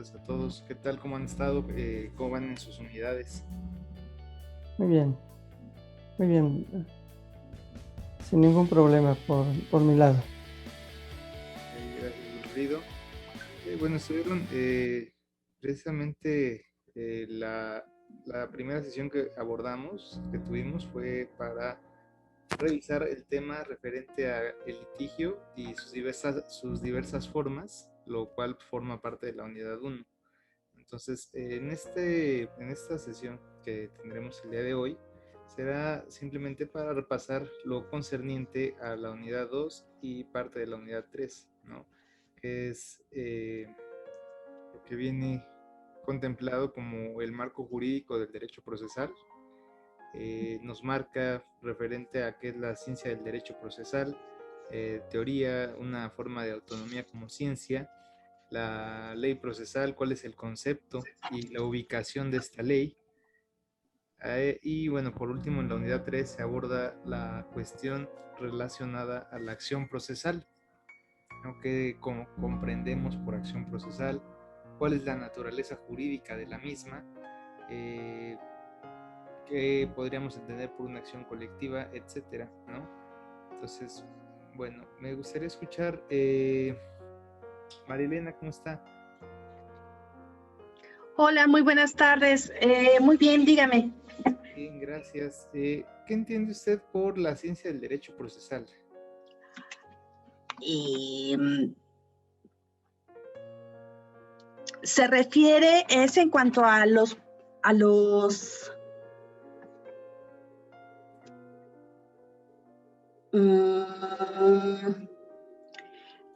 tardes a todos. ¿Qué tal? ¿Cómo han estado? ¿Cómo van en sus unidades? Muy bien, muy bien, sin ningún problema por mi lado. Gracias, Wilfrido. Bueno, estuvieron precisamente la primera sesión que abordamos, que tuvimos, fue para revisar el tema referente a el litigio y sus diversas formas, lo cual forma parte de la unidad 1. Entonces, en esta sesión que tendremos el día de hoy, será simplemente para repasar lo concerniente a la unidad 2 y parte de la unidad 3, ¿no? Que es lo que viene contemplado como el marco jurídico del derecho procesal. Nos marca referente a qué es la ciencia del derecho procesal, teoría, una forma de autonomía como ciencia, la ley procesal, cuál es el concepto y la ubicación de esta ley. Y bueno, por último, en la unidad 3 se aborda la cuestión relacionada a la acción procesal, ¿no? ¿Qué comprendemos por acción procesal? ¿Cuál es la naturaleza jurídica de la misma? ¿Qué podríamos entender por una acción colectiva, etcétera, ¿no? Entonces, bueno, me gustaría escuchar, Marilena, ¿cómo está? Hola, muy buenas tardes. Muy bien, dígame. Bien, gracias. ¿Qué entiende usted por la ciencia del derecho procesal? Se refiere, es en cuanto a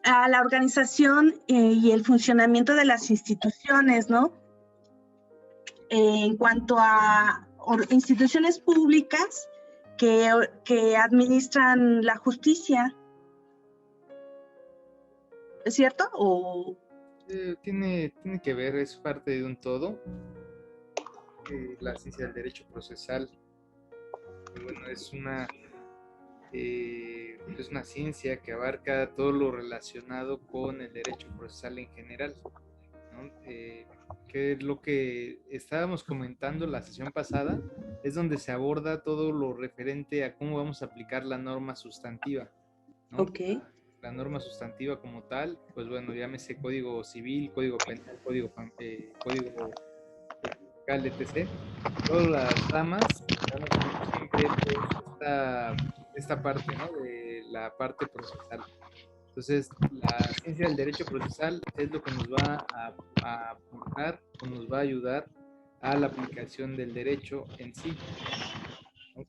a la organización y el funcionamiento de las instituciones, ¿no? En cuanto a instituciones públicas que administran la justicia. ¿Es cierto? ¿O? Tiene que ver, es parte de un todo. La ciencia del derecho procesal, bueno, es una ciencia que abarca todo lo relacionado con el derecho procesal en general, ¿no? Que es lo que estábamos comentando la sesión pasada, es donde se aborda todo lo referente a cómo vamos a aplicar la norma sustantiva, ¿no? Ok. La norma sustantiva como tal, pues bueno, llámese código civil, código penal, código fiscal, etc. Todas las ramas estamos viendo siempre esta parte, ¿no? De la parte procesal. Entonces, la ciencia del derecho procesal es lo que nos va a aportar o nos va a ayudar a la aplicación del derecho en sí, ¿no?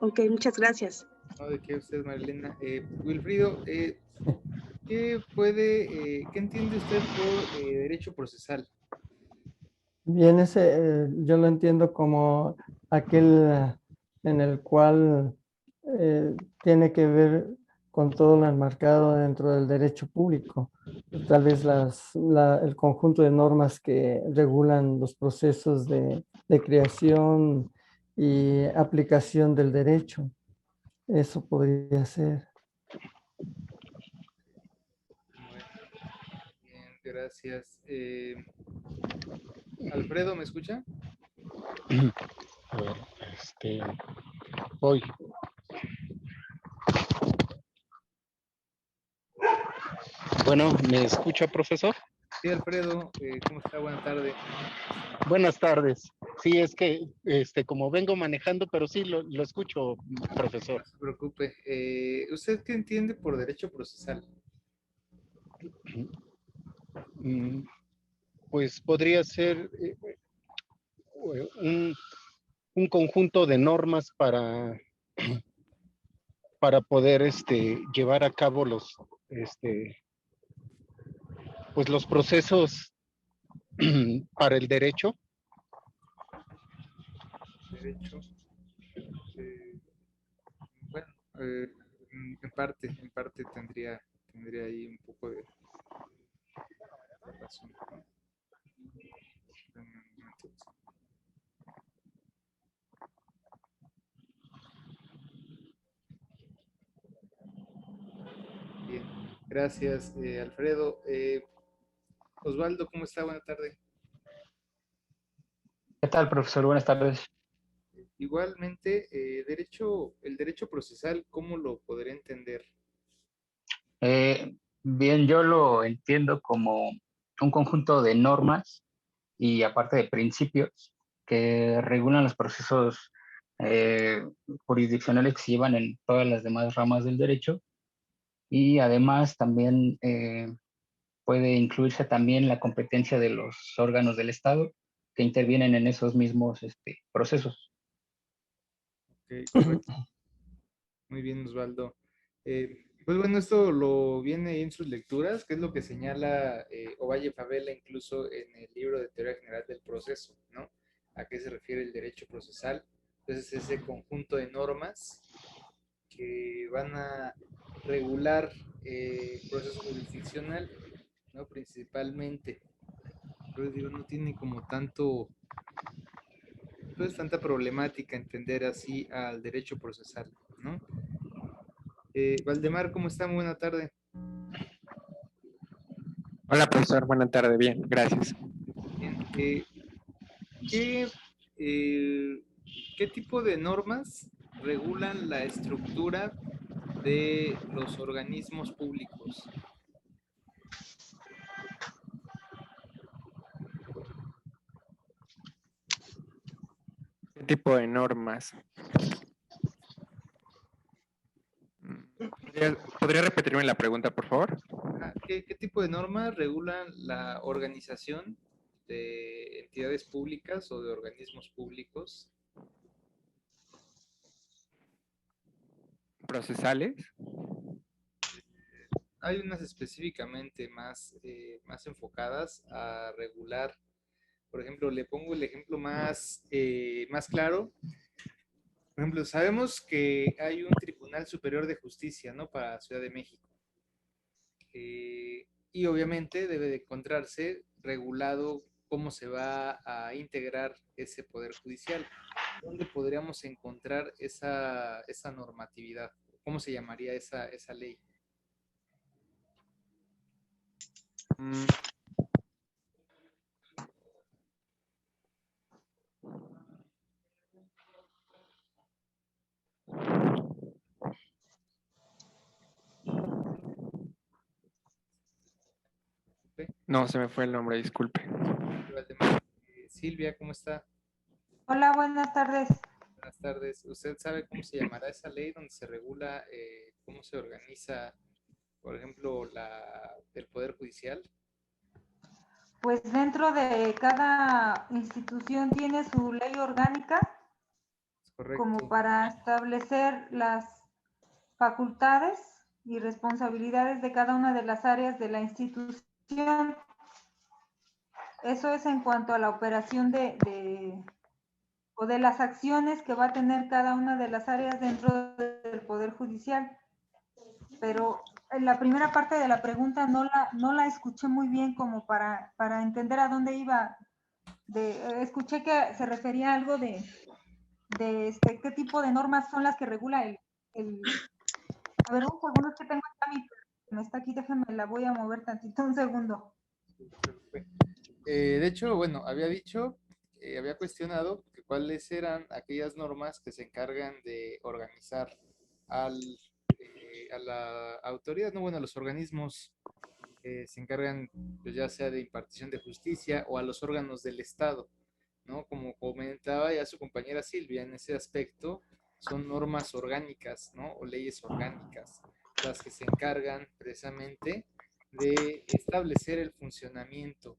Ok, muchas gracias. ¿No? ¿De qué usted, Marilena? Wilfrido, ¿qué entiende usted por derecho procesal? Bien, yo lo entiendo como aquel en el cual tiene que ver con todo lo enmarcado dentro del derecho público. Tal vez el conjunto de normas que regulan los procesos de creación y aplicación del derecho. Eso podría ser. Bueno, bien, gracias. Alfredo, ¿me escucha? A ver, voy. Bueno, ¿me escucha, profesor? Sí, Alfredo, ¿cómo está? Buenas tardes. Buenas tardes. Sí, es que como vengo manejando, pero sí lo escucho, profesor. No se preocupe. ¿Usted qué entiende por derecho procesal? Pues podría ser un conjunto de normas para poder llevar a cabo pues los procesos para el derecho. Derecho. Bueno, en parte tendría ahí un poco de razón, ¿no? Bien. Gracias, Alfredo. Osvaldo, ¿cómo está? Buena tarde. ¿Qué tal, profesor? Buenas tardes. Igualmente, el derecho procesal, ¿cómo lo podría entender? Bien, yo lo entiendo como un conjunto de normas y aparte de principios que regulan los procesos eh, jurisdiccionales que se llevan en todas las demás ramas del derecho y además también puede incluirse también la competencia de los órganos del Estado que intervienen en esos mismos procesos. Ok, correcto. Muy bien, Osvaldo. Pues bueno, esto lo viene ahí en sus lecturas, que es lo que señala Ovalle Favela incluso en el libro de Teoría General del Proceso, ¿no? ¿A qué se refiere el derecho procesal? Entonces, ese conjunto de normas que van a regular el proceso jurisdiccional, ¿no? Principalmente. Pero digo, no tiene como tanto, pues tanta problemática entender así al derecho procesal, ¿no? Valdemar, ¿cómo está? Muy buena tarde. Hola, profesor. Buenas tardes. Bien, gracias. Bien. ¿Qué, eh, ¿Qué tipo de normas regulan la estructura de los organismos públicos? ¿Qué tipo de normas? ¿Podría repetirme la pregunta, por favor? ¿Qué tipo de normas regulan la organización de entidades públicas o de organismos públicos? ¿Procesales? Hay unas específicamente más enfocadas a regular. Por ejemplo, le pongo el ejemplo más claro. Por ejemplo, sabemos que hay un Tribunal Superior de Justicia, ¿no? Para Ciudad de México. Y obviamente debe de encontrarse regulado cómo se va a integrar ese Poder Judicial. ¿Dónde podríamos encontrar esa normatividad? ¿Cómo se llamaría esa ley? Mm, ¿Ok? No, se me fue el nombre, disculpe. Silvia, ¿cómo está? Hola, buenas tardes. Buenas tardes. ¿Usted sabe cómo se llamará esa ley donde se regula cómo se organiza, por ejemplo, el Poder Judicial? Pues dentro de cada institución tiene su ley orgánica ¿Es correcto? como para establecer las facultades y responsabilidades de cada una de las áreas de la institución. Eso es en cuanto a la operación o de las acciones que va a tener cada una de las áreas dentro del Poder Judicial. Pero en la primera parte de la pregunta no la escuché muy bien como para entender a dónde iba. Escuché que se refería a algo de qué tipo de normas son las que regula a ver, un segundo, es que tengo acá me está aquí, déjenme, la voy a mover tantito, un segundo. De hecho, bueno, había cuestionado que cuáles eran aquellas normas que se encargan de organizar a la autoridad, no, bueno, a los organismos que se encargan, pues ya sea de impartición de justicia o a los órganos del Estado, ¿no? Como comentaba ya su compañera Silvia, en ese aspecto son normas orgánicas, ¿no? O leyes orgánicas, las que se encargan precisamente de establecer el funcionamiento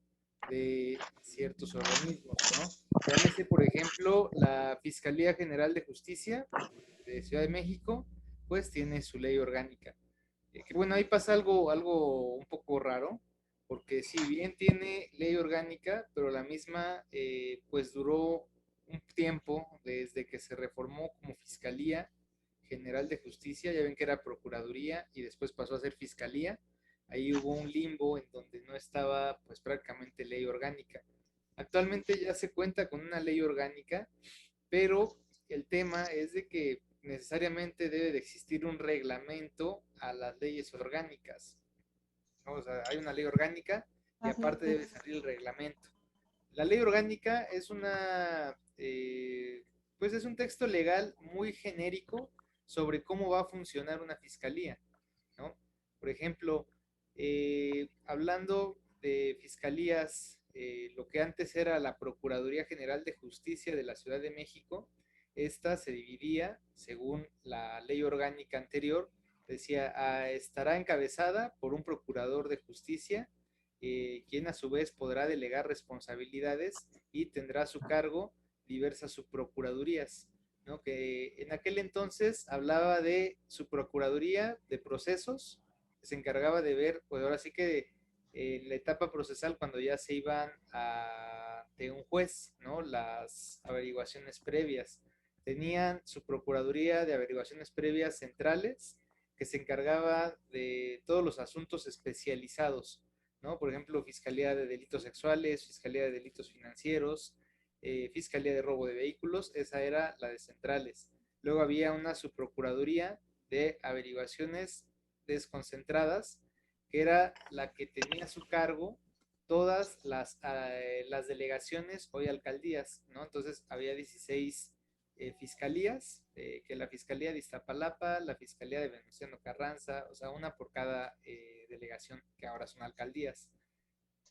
de ciertos organismos, ¿no? Llámese, por ejemplo, la Fiscalía General de Justicia de Ciudad de México, pues tiene su ley orgánica. Que bueno, ahí pasa algo un poco raro, porque si bien tiene ley orgánica, pero la misma pues duró un tiempo desde que se reformó como Fiscalía General de Justicia, ya ven que era Procuraduría y después pasó a ser Fiscalía, ahí hubo un limbo en donde no estaba pues prácticamente ley orgánica. Actualmente ya se cuenta con una ley orgánica, pero el tema es de que necesariamente debe de existir un reglamento a las leyes orgánicas. ¿no? O sea, hay una ley orgánica y Así aparte debe es. salir el reglamento. La ley orgánica es pues es un texto legal muy genérico sobre cómo va a funcionar una fiscalía, ¿no? Por ejemplo, hablando de fiscalías, lo que antes era la Procuraduría General de Justicia de la Ciudad de México, esta se dividía, según la ley orgánica anterior, decía, estará encabezada por un procurador de justicia, quien a su vez podrá delegar responsabilidades y tendrá a su cargo diversas subprocuradurías, ¿no? Que en aquel entonces hablaba de subprocuraduría de procesos, que se encargaba de ver, pues ahora sí que en la etapa procesal, cuando ya se iban de un juez, ¿no? Las averiguaciones previas. Tenían su Procuraduría de Averiguaciones Previas Centrales, que se encargaba de todos los asuntos especializados, ¿no? Por ejemplo, Fiscalía de Delitos Sexuales, Fiscalía de Delitos Financieros, Fiscalía de Robo de Vehículos, esa era la de centrales. Luego había una subprocuraduría de averiguaciones desconcentradas, que era la que tenía a su cargo todas las delegaciones, hoy alcaldías, ¿no? Entonces había 16 fiscalías, que la Fiscalía de Iztapalapa, la Fiscalía de Venustiano Carranza, o sea, una por cada delegación, que ahora son alcaldías.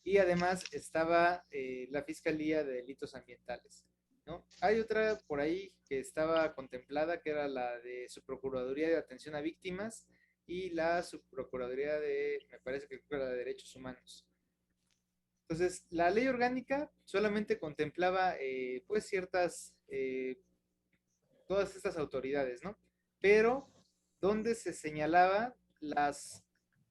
Y además estaba la Fiscalía de Delitos Ambientales, ¿no? Hay otra por ahí que estaba contemplada, que era la de Subprocuraduría de Atención a Víctimas y la Subprocuraduría de, me parece que era de Derechos Humanos. Entonces, la ley orgánica solamente contemplaba, pues, todas estas autoridades, ¿no? Pero, donde se señalaba las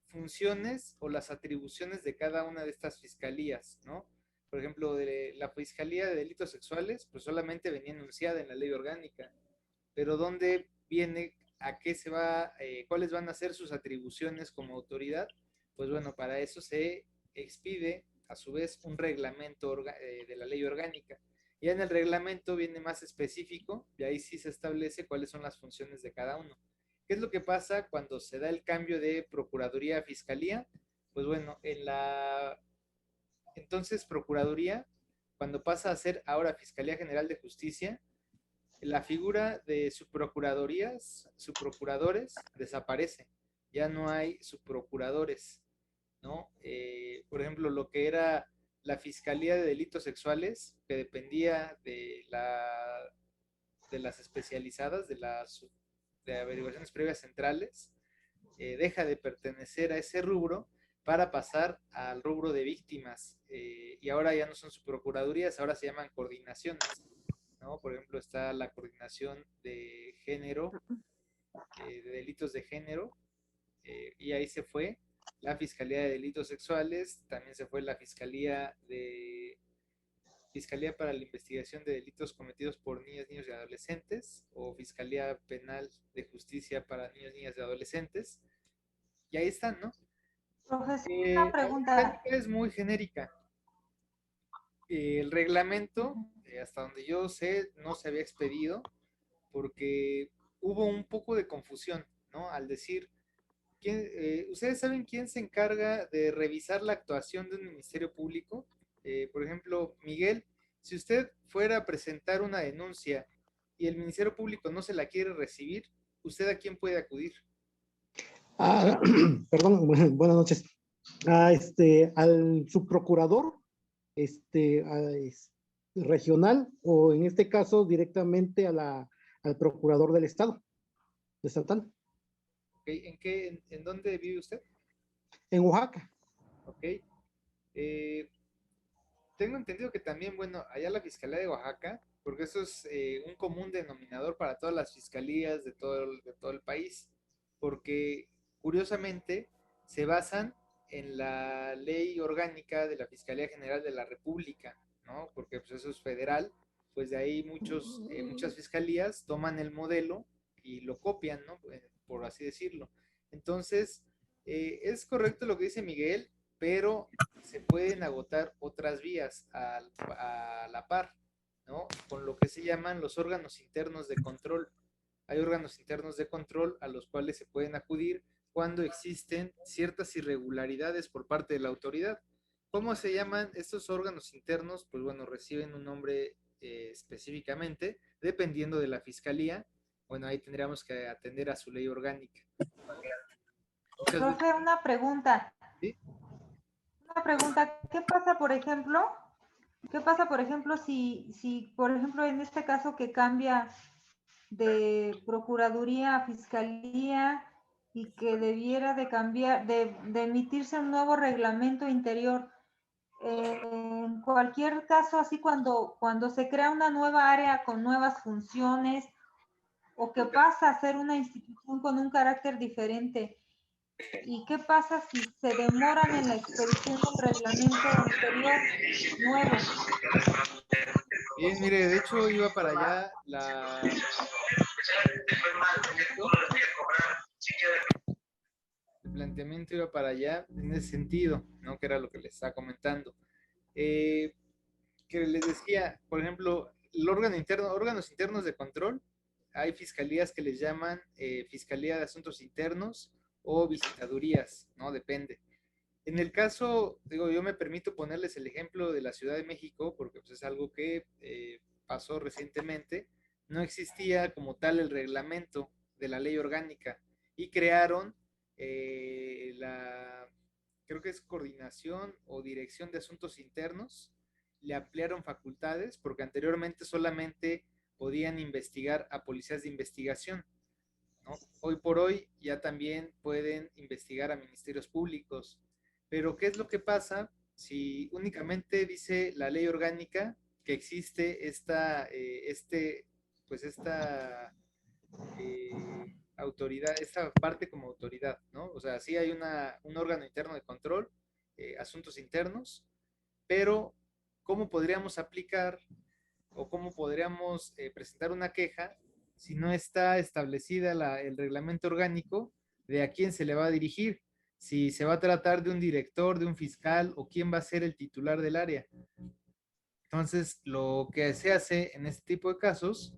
funciones o las atribuciones de cada una de estas fiscalías, ¿no? Por ejemplo, de la Fiscalía de Delitos Sexuales, pues solamente venía enunciada en la ley orgánica, pero ¿dónde viene, a qué se va, cuáles van a ser sus atribuciones como autoridad? Pues bueno, para eso se expide a su vez un reglamento de la ley orgánica. Ya en el reglamento viene más específico y ahí sí se establece cuáles son las funciones de cada uno. ¿Qué es lo que pasa cuando se da el cambio de Procuraduría a Fiscalía? Pues bueno, en la entonces Procuraduría, cuando pasa a ser ahora Fiscalía General de Justicia, la figura de subprocuradores desaparece. Ya no hay subprocuradores, ¿no? Por ejemplo, lo que era la Fiscalía de Delitos Sexuales, que dependía de las especializadas, de averiguaciones previas centrales, deja de pertenecer a ese rubro para pasar al rubro de víctimas. Y ahora ya no son subprocuradurías, ahora se llaman coordinaciones, ¿no? Por ejemplo, está la coordinación de género, de delitos de género, y ahí se fue la Fiscalía de Delitos Sexuales, también se fue la Fiscalía para la Investigación de Delitos Cometidos por Niñas, Niños y Adolescentes, o Fiscalía Penal de Justicia para Niños, Niñas y Adolescentes, y ahí están, ¿no? Profesor, una La pregunta. orgánica es muy genérica. El reglamento, hasta donde yo sé, no se había expedido porque hubo un poco de confusión, ¿no? Al decir, ¿ustedes saben quién se encarga de revisar la actuación de un ministerio público? Por ejemplo, Miguel, si usted fuera a presentar una denuncia y el ministerio público no se la quiere recibir, ¿usted a quién puede acudir? Ah, perdón, buenas noches. Al subprocurador regional o en este caso directamente al procurador del estado de Santana. Okay. ¿En dónde vive usted? En Oaxaca. Ok. Tengo entendido que también, bueno, allá la Fiscalía de Oaxaca, porque eso es un común denominador para todas las fiscalías de todo el país, porque curiosamente se basan en la ley orgánica de la Fiscalía General de la República, ¿no? Porque pues, eso es federal, pues de ahí muchas fiscalías toman el modelo y lo copian, ¿no? Por así decirlo. Entonces, es correcto lo que dice Miguel, pero se pueden agotar otras vías a la par, ¿no? Con lo que se llaman los órganos internos de control. Hay órganos internos de control a los cuales se pueden acudir cuando existen ciertas irregularidades por parte de la autoridad. ¿Cómo se llaman estos órganos internos? Pues bueno, reciben un nombre específicamente, dependiendo de la fiscalía. Bueno, ahí tendríamos que atender a su ley orgánica. Profe, una pregunta. ¿Sí? Una pregunta. ¿Qué pasa, por ejemplo, si, por ejemplo, en este caso que cambia de Procuraduría a Fiscalía y que debiera de cambiar, de emitirse un nuevo reglamento interior? En cualquier caso, así cuando se crea una nueva área con nuevas funciones o que pasa a ser una institución con un carácter diferente, ¿y qué pasa si se demoran en la expedición del reglamento anterior nuevo? Bien, mire, de hecho iba para allá el planteamiento iba para allá en ese sentido, ¿no? Que era lo que les estaba comentando. Que les decía, por ejemplo, el órgano interno, órganos internos de control, hay fiscalías que les llaman Fiscalía de Asuntos Internos o visitadurías, ¿no? Depende. En el caso, digo, yo me permito ponerles el ejemplo de la Ciudad de México, porque pues, es algo que pasó recientemente. No existía como tal el reglamento de la ley orgánica y crearon creo que es coordinación o dirección de asuntos internos, le ampliaron facultades porque anteriormente solamente podían investigar a policías de investigación, ¿no? Hoy por hoy ya también pueden investigar a ministerios públicos. Pero ¿qué es lo que pasa si únicamente dice la ley orgánica que existe esta autoridad, esta parte como autoridad, ¿no? O sea, sí hay un órgano interno de control, asuntos internos, pero ¿cómo podríamos aplicar o cómo podríamos presentar una queja si no está establecida el reglamento orgánico de a quién se le va a dirigir? Si se va a tratar de un director, de un fiscal o quién va a ser el titular del área. Entonces, lo que se hace en este tipo de casos,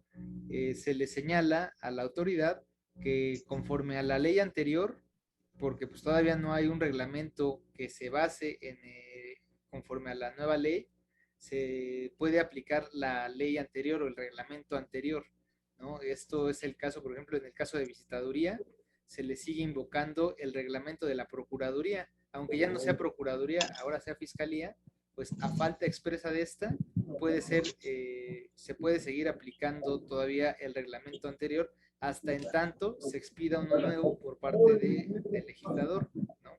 se le señala a la autoridad que conforme a la ley anterior, porque pues todavía no hay un reglamento que se base conforme a la nueva ley, se puede aplicar la ley anterior o el reglamento anterior, ¿no? Esto es el caso, por ejemplo, en el caso de visitaduría, se le sigue invocando el reglamento de la Procuraduría, aunque ya no sea Procuraduría, ahora sea Fiscalía, pues a falta expresa de esta, se puede seguir aplicando todavía el reglamento anterior hasta en tanto se expida uno nuevo por parte del legislador, ¿no?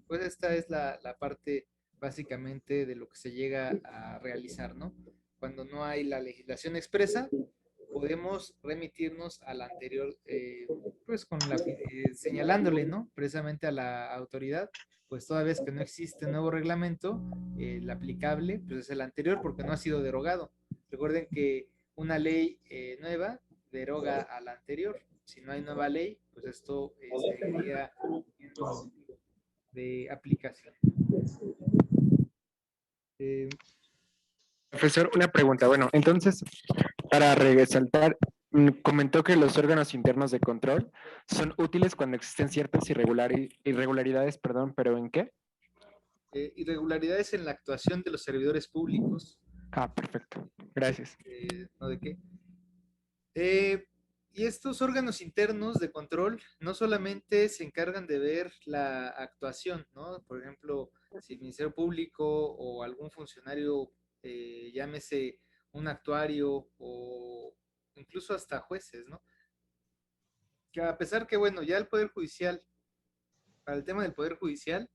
Pues esta es la parte básicamente de lo que se llega a realizar, ¿no? Cuando no hay la legislación expresa, podemos remitirnos a la anterior, pues señalándole, ¿no? Precisamente a la autoridad, pues toda vez que no existe un nuevo reglamento, el aplicable, pues es el anterior porque no ha sido derogado. Recuerden que una ley nueva deroga a la anterior. Si no hay nueva ley, pues esto seguiría de aplicación. Profesor, una pregunta. Bueno, entonces, para resaltar, comentó que los órganos internos de control son útiles cuando existen ciertas irregularidades, perdón, pero ¿en qué? Irregularidades en la actuación de los servidores públicos. Ah, perfecto. Gracias. ¿No de qué? Y estos órganos internos de control no solamente se encargan de ver la actuación, ¿no? Por ejemplo, si el Ministerio Público o algún funcionario, llámese un actuario o incluso hasta jueces, ¿no? Que a pesar que, bueno, ya el Poder Judicial, para el tema del Poder Judicial,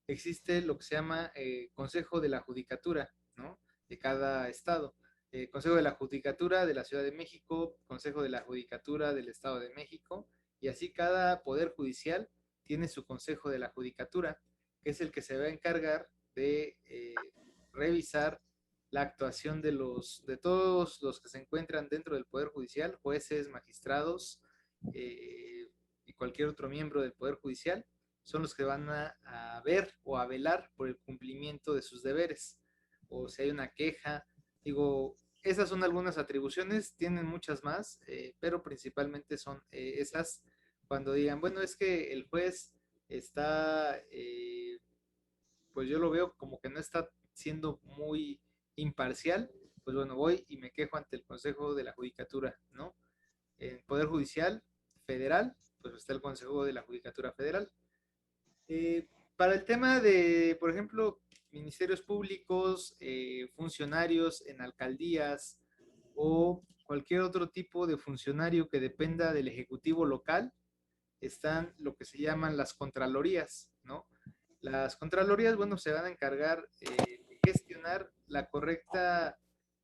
existe lo que se llama Consejo de la Judicatura, ¿no? De cada estado. Consejo de la Judicatura de la Ciudad de México, Consejo de la Judicatura del Estado de México, y así cada poder judicial tiene su Consejo de la Judicatura, que es el que se va a encargar de revisar la actuación de todos los que se encuentran dentro del Poder Judicial, jueces, magistrados y cualquier otro miembro del Poder Judicial, son los que van a ver o a velar por el cumplimiento de sus deberes, o si hay una queja. Digo, esas son algunas atribuciones, tienen muchas más, pero principalmente son esas cuando digan, bueno, es que el juez está, pues yo lo veo como que no está siendo muy imparcial, pues bueno, voy y me quejo ante el Consejo de la Judicatura, ¿no? En Poder Judicial Federal, pues está el Consejo de la Judicatura Federal. Para el tema de, por ejemplo, ministerios públicos, funcionarios en alcaldías o cualquier otro tipo de funcionario que dependa del ejecutivo local, están lo que se llaman las contralorías, ¿no? Las contralorías, bueno, se van a encargar de gestionar la correcta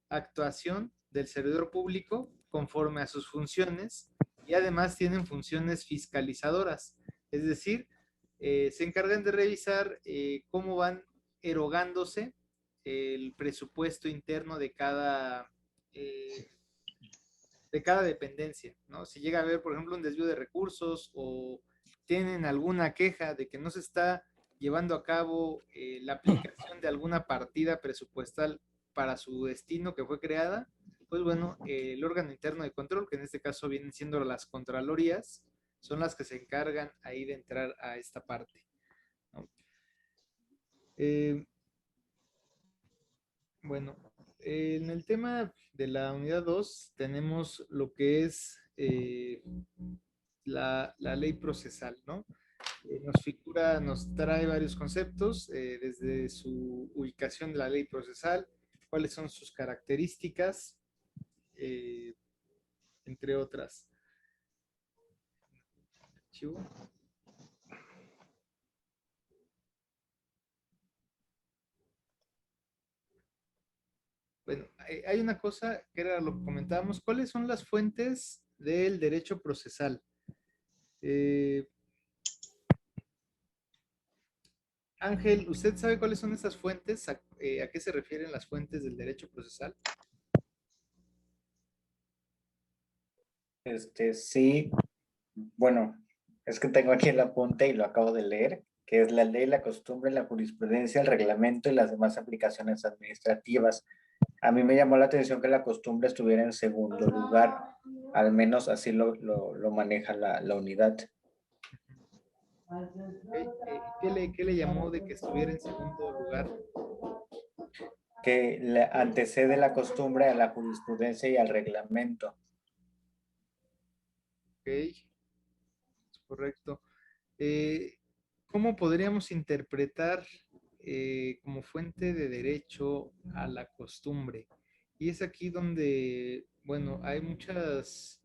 actuación del servidor público conforme a sus funciones y además tienen funciones fiscalizadoras, es decir, se encargan de revisar cómo van erogándose el presupuesto interno de cada dependencia, ¿no? Si llega a haber, por ejemplo, un desvío de recursos o tienen alguna queja de que no se está llevando a cabo la aplicación de alguna partida presupuestal para su destino que fue creada, pues bueno, el órgano interno de control, que en este caso vienen siendo las contralorías, son las que se encargan ahí de entrar a esta parte, ¿no? Bueno, en el tema de la unidad 2 tenemos lo que es la ley procesal, ¿no? Nos trae varios conceptos, desde su ubicación de la ley procesal, cuáles son sus características, entre otras. Archivo. Bueno, hay una cosa que era lo que comentábamos, ¿cuáles son las fuentes del derecho procesal? Ángel, ¿usted sabe cuáles son esas fuentes? ¿A qué se refieren las fuentes del derecho procesal? Sí, bueno, es que tengo aquí el apunte y lo acabo de leer, que es la ley, la costumbre, la jurisprudencia, el reglamento y las demás aplicaciones administrativas. A mí me llamó la atención que la costumbre estuviera en segundo lugar, al menos así lo maneja la unidad. Okay. ¿Qué le llamó de que estuviera en segundo lugar? Que le antecede la costumbre a la jurisprudencia y al reglamento. Ok, es correcto. ¿Cómo podríamos interpretar como fuente de derecho a la costumbre? Y es aquí donde, bueno, hay muchas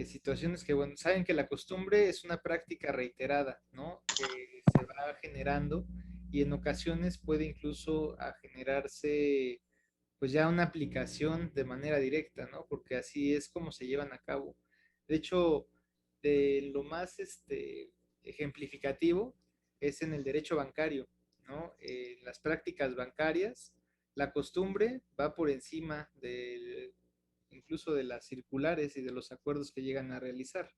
situaciones que, bueno, saben que la costumbre es una práctica reiterada, ¿no? Que se va generando y en ocasiones puede incluso a generarse, pues ya una aplicación de manera directa, ¿no? Porque así es como se llevan a cabo. De hecho, de lo más ejemplificativo es en el derecho bancario, ¿no? En las prácticas bancarias, la costumbre va por encima incluso de las circulares y de los acuerdos que llegan a realizar,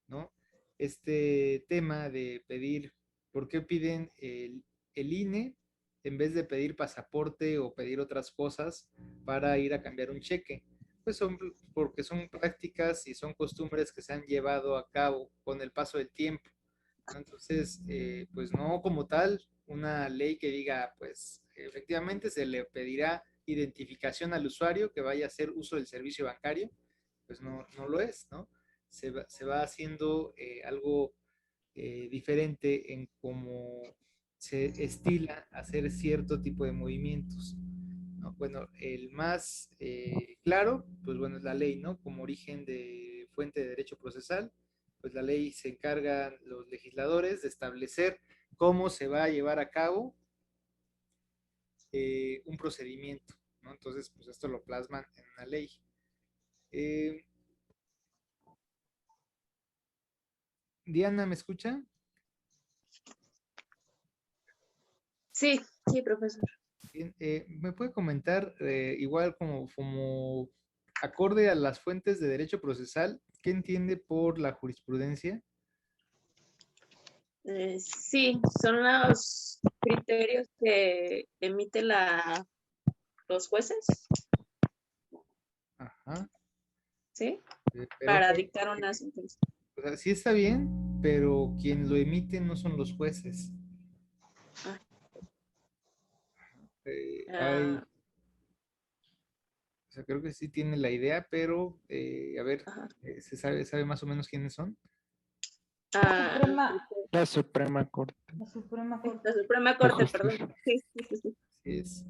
¿no? Este tema de pedir, ¿por qué piden el INE en vez de pedir pasaporte o pedir otras cosas para ir a cambiar un cheque? Pues porque son prácticas y son costumbres que se han llevado a cabo con el paso del tiempo, ¿no? Entonces, pues no como tal una ley que diga, pues efectivamente se le pedirá identificación al usuario que vaya a hacer uso del servicio bancario, pues no lo es, ¿no? Se va haciendo algo diferente en cómo se estila hacer cierto tipo de movimientos, ¿no? Bueno, el más claro, pues bueno, es la ley, ¿no? Como origen de fuente de derecho procesal, pues la ley se encarga los legisladores de establecer cómo se va a llevar a cabo un procedimiento, ¿no? Entonces, pues esto lo plasman en una ley. Diana, ¿me escucha? Sí, sí, profesor. Bien, ¿me puede comentar, igual como acorde a las fuentes de derecho procesal, qué entiende por la jurisprudencia? Sí, son los criterios que emiten los jueces, Ajá. ¿sí? Pero, Para dictar una sentencia. o sea, sí está bien, pero quien lo emite no son los jueces. Hay, Ah, o sea, creo que sí tiene la idea, pero a ver, ajá. ¿se sabe más o menos quiénes son? Ah, Suprema, La Suprema Corte la Suprema Corte. la Suprema de Corte, perdón. Justicia. Sí, sí, sí, sí. Sí, es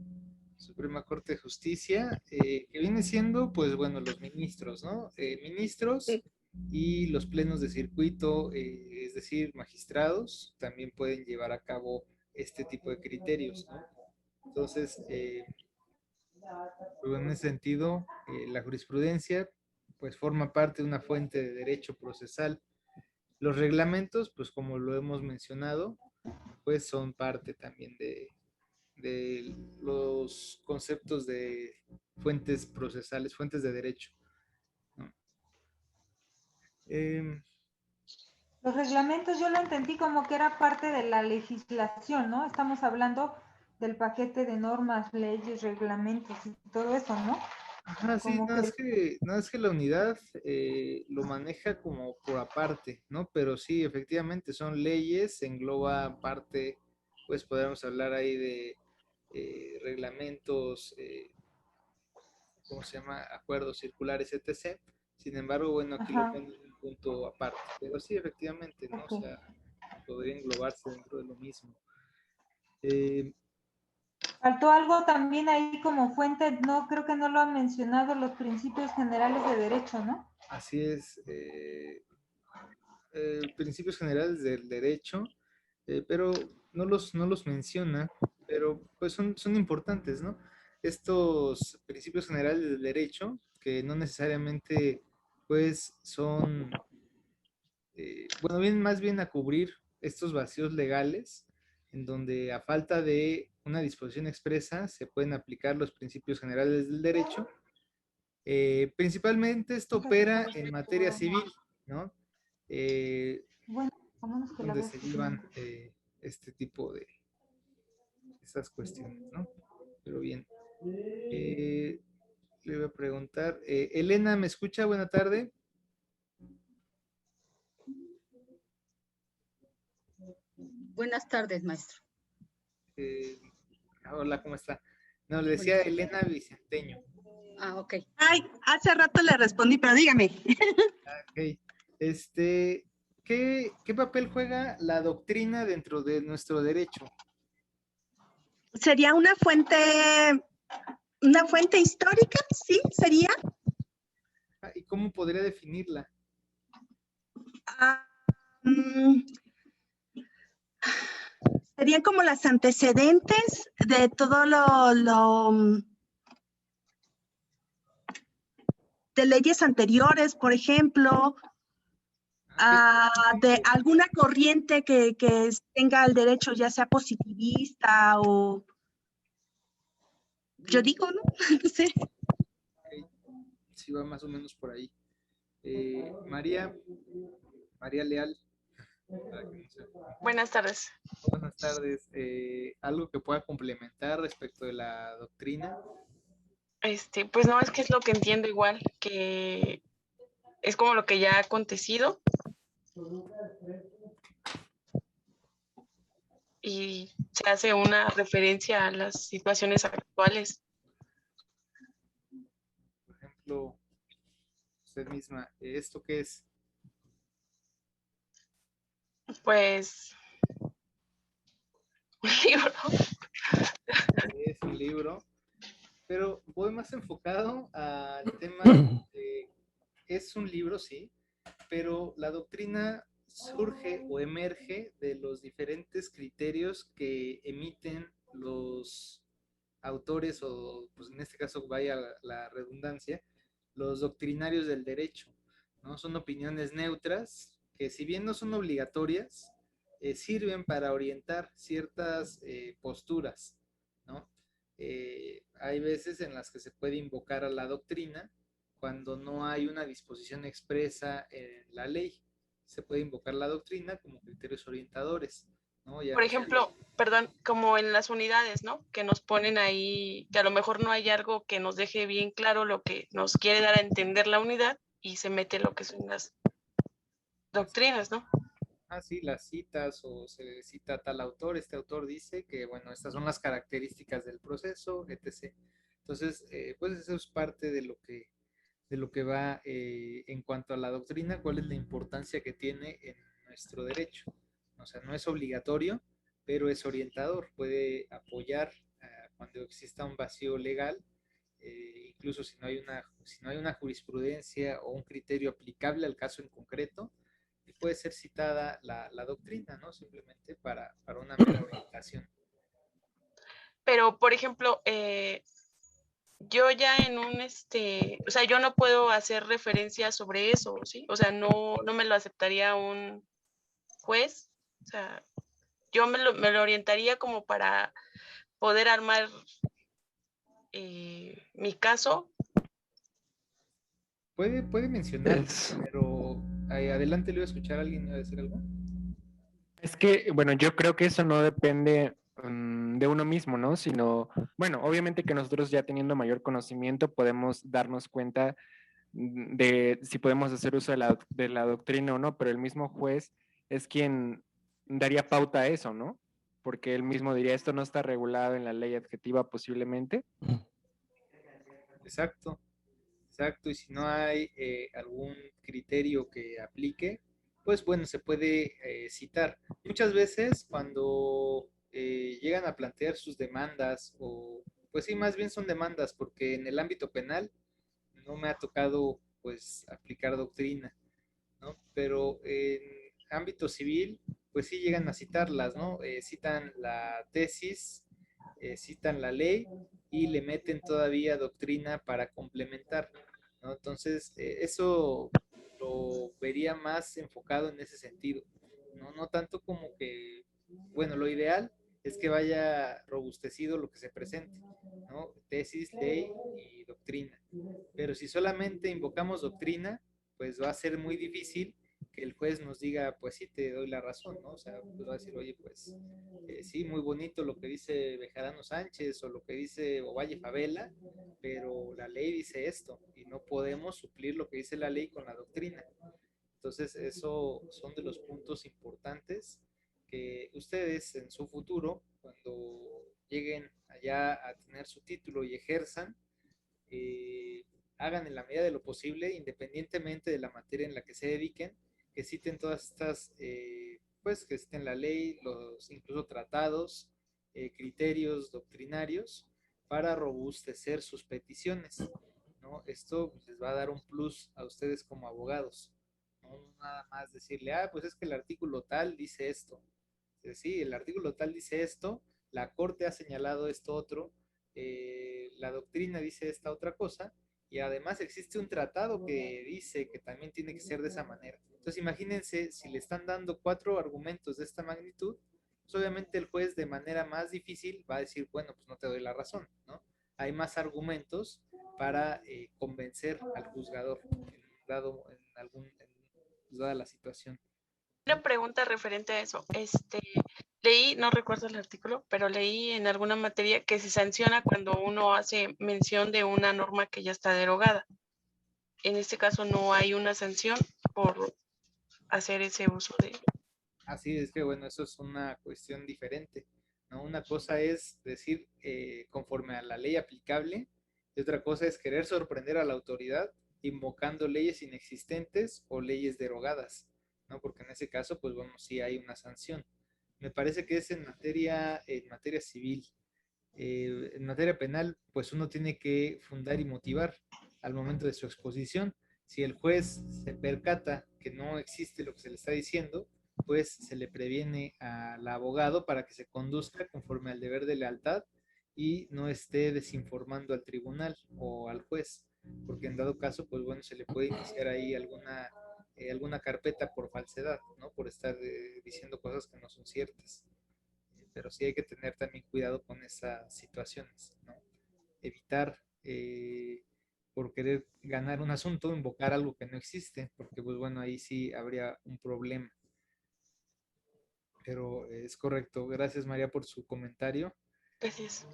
Suprema Corte de Justicia, que viene siendo, pues bueno, los ministros, ¿no? Ministros Sí. y los plenos de circuito, es decir, magistrados, también pueden llevar a cabo este tipo de criterios, ¿no? Entonces, pues, en ese sentido, la jurisprudencia, pues forma parte de una fuente de derecho procesal. Los reglamentos, pues como lo hemos mencionado, pues son parte también de los conceptos de fuentes procesales, fuentes de derecho, ¿no? Los reglamentos yo lo entendí como que era parte de la legislación, ¿no? Estamos hablando del paquete de normas, leyes, reglamentos y todo eso, ¿no? Ajá, sí, Como nada es que la unidad lo maneja como por aparte, ¿no? Pero sí, efectivamente, son leyes, engloba parte, pues podríamos hablar ahí de reglamentos, ¿cómo se llama? Acuerdos circulares, etc. Sin embargo, bueno, aquí lo Ajá, ponen en un punto aparte. Pero sí, efectivamente, ¿no? O ok. sea, podría englobarse dentro de lo mismo. Eh, Faltó algo también ahí como fuente, no, creo que no lo han mencionado, los principios generales de derecho, ¿no? así es. Principios generales del derecho, pero no los menciona, pero pues son importantes, ¿no? Estos principios generales del derecho, que no necesariamente pues son, bueno, vienen más bien a cubrir estos vacíos legales, en donde a falta de una disposición expresa se pueden aplicar los principios generales del derecho. Principalmente esto opera en materia civil, ¿no? Bueno, a menos que la Donde veas se que tiene. llevan este tipo de estas cuestiones, ¿no? Pero bien. Le voy a preguntar, Elena, ¿me escucha? Buena tarde. Buenas tardes, maestro. Eh, Hola, ¿cómo está? No, le decía Elena Vicenteño. Ah, ok. Ay, hace rato le respondí, pero dígame. Ok. ¿Qué papel juega la doctrina dentro de nuestro derecho? ¿Sería una fuente histórica? Sí, sería. ¿Y cómo podría definirla? Ah, mm, serían como las antecedentes de todo de leyes anteriores, por ejemplo, de alguna corriente que tenga el derecho, ya sea positivista o yo digo, ¿no? No sé. Okay. Sí, va más o menos por ahí. María Leal. Buenas tardes. Buenas tardes. ¿Algo que pueda complementar respecto de la doctrina? Pues no, es que es lo que entiendo igual, que es como lo que ya ha acontecido y se hace una referencia a las situaciones actuales. Por ejemplo, usted misma, ¿esto qué es? Pues un libro. Es un libro, pero voy más enfocado al tema de, es un libro, sí, pero la doctrina surge o emerge de los diferentes criterios que emiten los autores o, pues en este caso, vaya la redundancia, los doctrinarios del derecho, ¿no? Son opiniones neutras que, si bien no son obligatorias, sirven para orientar ciertas posturas, ¿no? Hay veces en las que se puede invocar a la doctrina cuando no hay una disposición expresa en la ley. Se puede invocar la doctrina como criterios orientadores, ¿no? Ya Por ejemplo, perdón, como en las unidades, ¿no? Que nos ponen ahí, que a lo mejor no hay algo que nos deje bien claro lo que nos quiere dar a entender la unidad y se mete lo que son las doctrinas, ¿no? sí, las citas o se cita a tal autor, este autor dice que, bueno, estas son las características del proceso, etc. Entonces, pues eso es parte de lo que va en cuanto a la doctrina, cuál es la importancia que tiene en nuestro derecho. O sea, no es obligatorio, pero es orientador, puede apoyar cuando exista un vacío legal, incluso si no hay una jurisprudencia o un criterio aplicable al caso en concreto, puede ser citada la doctrina, ¿no? Simplemente para una mera orientación. Pero, por ejemplo, yo ya en un, o sea, yo no puedo hacer referencia sobre eso, ¿sí? O sea, no me lo aceptaría un juez. O sea, yo me lo orientaría como para poder armar mi caso. Puede mencionar, pero adelante le voy a escuchar a alguien, ¿va a decir algo? Es que, bueno, yo creo que eso no depende de uno mismo, ¿no? Sino, bueno, obviamente que nosotros ya teniendo mayor conocimiento podemos darnos cuenta de si podemos hacer uso de la doctrina o no, pero el mismo juez es quien daría pauta a eso, ¿no? Porque él mismo diría, esto no está regulado en la ley adjetiva posiblemente. Exacto, exacto. Y si no hay algún criterio que aplique, pues bueno, se puede citar. Muchas veces cuando llegan a plantear sus demandas, o pues sí, más bien son demandas, porque en el ámbito penal no me ha tocado pues aplicar doctrina, ¿no? Pero en ámbito civil, pues sí llegan a citarlas, ¿no? Citan la tesis, citan la ley y le meten todavía doctrina para complementar, ¿no? Entonces, eso lo vería más enfocado en ese sentido, ¿no? No tanto como que, bueno, lo ideal es que vaya robustecido lo que se presente, ¿no? Tesis, ley y doctrina. Pero si solamente invocamos doctrina, pues va a ser muy difícil que el juez nos diga, pues sí, te doy la razón, ¿no? O sea, pues va a decir, oye, pues sí, muy bonito lo que dice Bejarano Sánchez o lo que dice Ovalle Favela, pero la ley dice esto y no podemos suplir lo que dice la ley con la doctrina. Entonces, eso son de los puntos importantes que ustedes en su futuro, cuando lleguen allá a tener su título y ejerzan, hagan en la medida de lo posible, independientemente de la materia en la que se dediquen, que citen todas estas, pues que citen la ley, los incluso tratados, criterios doctrinarios para robustecer sus peticiones, ¿no? Esto les va a dar un plus a ustedes como abogados, no nada más decirle, pues es que el artículo tal dice esto. Sí, el artículo tal dice esto, la corte ha señalado esto otro, la doctrina dice esta otra cosa, y además existe un tratado que dice que también tiene que ser de esa manera. Entonces imagínense, si le están dando 4 argumentos de esta magnitud, pues obviamente el juez de manera más difícil va a decir, bueno, pues no te doy la razón, ¿no? Hay más argumentos para convencer al juzgador, dada la situación. Una pregunta referente a eso. Leí, no recuerdo el artículo, pero leí en alguna materia que se sanciona cuando uno hace mención de una norma que ya está derogada. En este caso no hay una sanción por hacer ese uso de... Así es que, bueno, eso es una cuestión diferente, ¿no? Una cosa es decir conforme a la ley aplicable y otra cosa es querer sorprender a la autoridad invocando leyes inexistentes o leyes derogadas, ¿no? Porque en ese caso, pues bueno, sí hay una sanción. Me parece que es en materia civil. En materia penal, pues uno tiene que fundar y motivar al momento de su exposición. Si el juez se percata que no existe lo que se le está diciendo, pues se le previene al abogado para que se conduzca conforme al deber de lealtad y no esté desinformando al tribunal o al juez, porque en dado caso, pues bueno, se le puede iniciar ahí alguna carpeta por falsedad, ¿no? Por estar diciendo cosas que no son ciertas. Pero sí hay que tener también cuidado con esas situaciones, ¿no? Evitar por querer ganar un asunto, invocar algo que no existe, porque pues bueno, ahí sí habría un problema. Pero es correcto. Gracias María por su comentario. Gracias.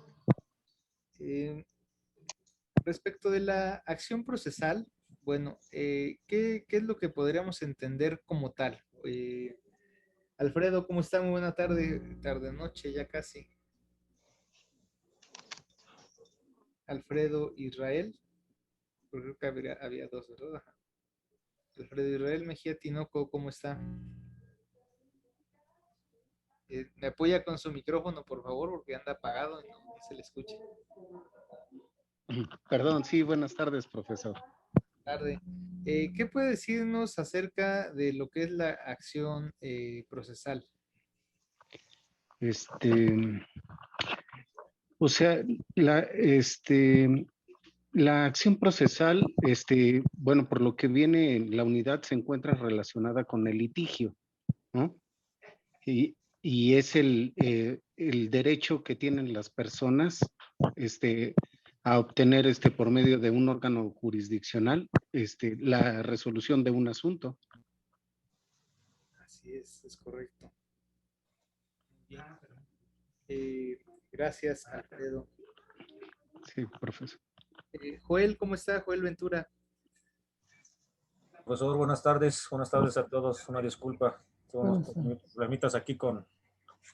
Respecto de la acción procesal, bueno, ¿qué es lo que podríamos entender como tal? Alfredo, ¿cómo está? Muy buena tarde, tarde-noche, ya casi. Alfredo Israel, porque creo que había dos, ¿verdad? Ajá. Alfredo Israel Mejía Tinoco, ¿cómo está? ¿Me apoya con su micrófono, por favor? Porque anda apagado y no se le escucha. Perdón, sí, buenas tardes, profesor. Tarde. ¿Qué puede decirnos acerca de lo que es la acción procesal? O sea, la acción procesal, bueno, por lo que viene en la unidad se encuentra relacionada con el litigio, ¿no? Y es el derecho que tienen las personas, a obtener, por medio de un órgano jurisdiccional, la resolución de un asunto. Así es correcto. Bien. Gracias, Alfredo. Sí, profesor. Joel, ¿cómo está? Joel Ventura. Profesor, buenas tardes a todos. Una disculpa, tenemos problemitas aquí con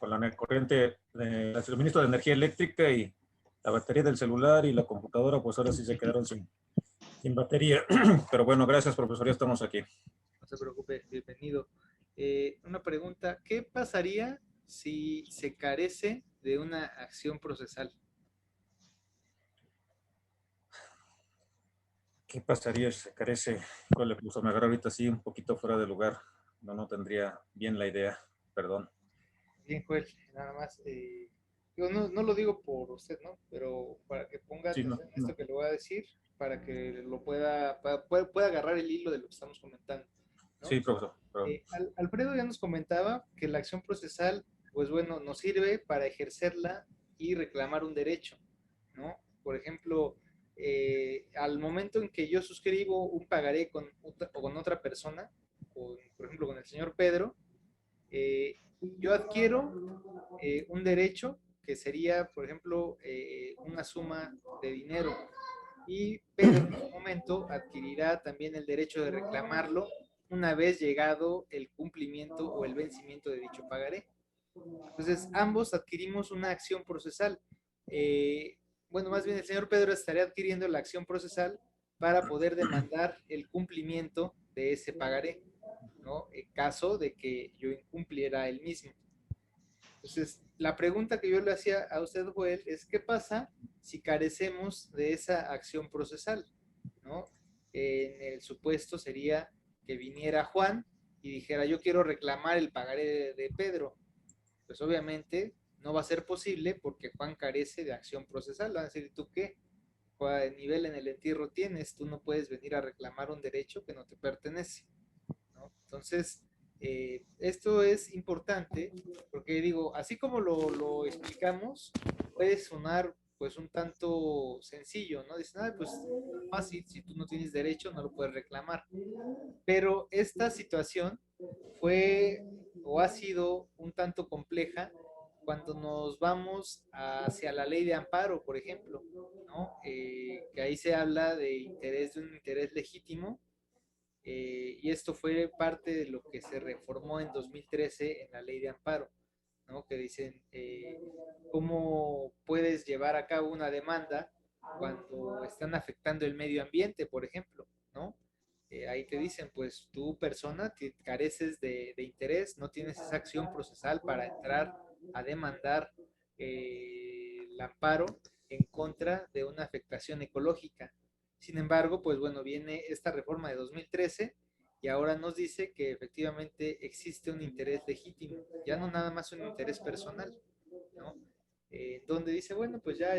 la corriente del suministro de energía eléctrica y la batería del celular y la computadora, pues ahora sí se quedaron sin batería. Pero bueno, gracias, profesor, ya estamos aquí. No se preocupe, bienvenido. Una pregunta, ¿qué pasaría si se carece de una acción procesal? ¿Qué pasaría si se carece? Pues me agarro ahorita así un poquito fuera de lugar. No tendría bien la idea, perdón. Bien, Joel, nada más. Yo no lo digo por usted, ¿no? Pero para que ponga atención a esto que le voy a decir, para que lo pueda agarrar el hilo de lo que estamos comentando, ¿no? Sí, profesor. Alfredo ya nos comentaba que la acción procesal, pues bueno, nos sirve para ejercerla y reclamar un derecho, ¿no? Por ejemplo, al momento en que yo suscribo un pagaré con otra persona, por ejemplo con el señor Pedro, yo adquiero un derecho que sería, por ejemplo, una suma de dinero, y Pedro en su momento adquirirá también el derecho de reclamarlo una vez llegado el cumplimiento o el vencimiento de dicho pagaré. Entonces, ambos adquirimos una acción procesal. Bueno, más bien el señor Pedro estaría adquiriendo la acción procesal para poder demandar el cumplimiento de ese pagaré, ¿no? En caso de que yo incumpliera el mismo. Entonces, la pregunta que yo le hacía a usted, Joel, es ¿qué pasa si carecemos de esa acción procesal? ¿No? En el supuesto sería que viniera Juan y dijera, yo quiero reclamar el pagaré de Pedro. Pues obviamente no va a ser posible porque Juan carece de acción procesal. Van a decir, ¿tú qué? ¿Cuál nivel en el entierro tienes? Tú no puedes venir a reclamar un derecho que no te pertenece, ¿no? Entonces, esto es importante porque digo, así como lo explicamos, puede sonar pues un tanto sencillo, ¿no? Dicen, ah, pues fácil, si tú no tienes derecho no lo puedes reclamar. Pero esta situación fue o ha sido un tanto compleja cuando nos vamos hacia la ley de amparo, por ejemplo, ¿no? Que ahí se habla de un interés legítimo, y esto fue parte de lo que se reformó en 2013 en la ley de amparo, ¿no? Que dicen, ¿cómo puedes llevar a cabo una demanda cuando están afectando el medio ambiente, por ejemplo, ¿no? Ahí te dicen, pues tú persona careces de interés, no tienes esa acción procesal para entrar a demandar el amparo en contra de una afectación ecológica. Sin embargo, pues bueno, viene esta reforma de 2013 y ahora nos dice que efectivamente existe un interés legítimo, ya no nada más un interés personal, ¿no? Donde dice, bueno, pues ya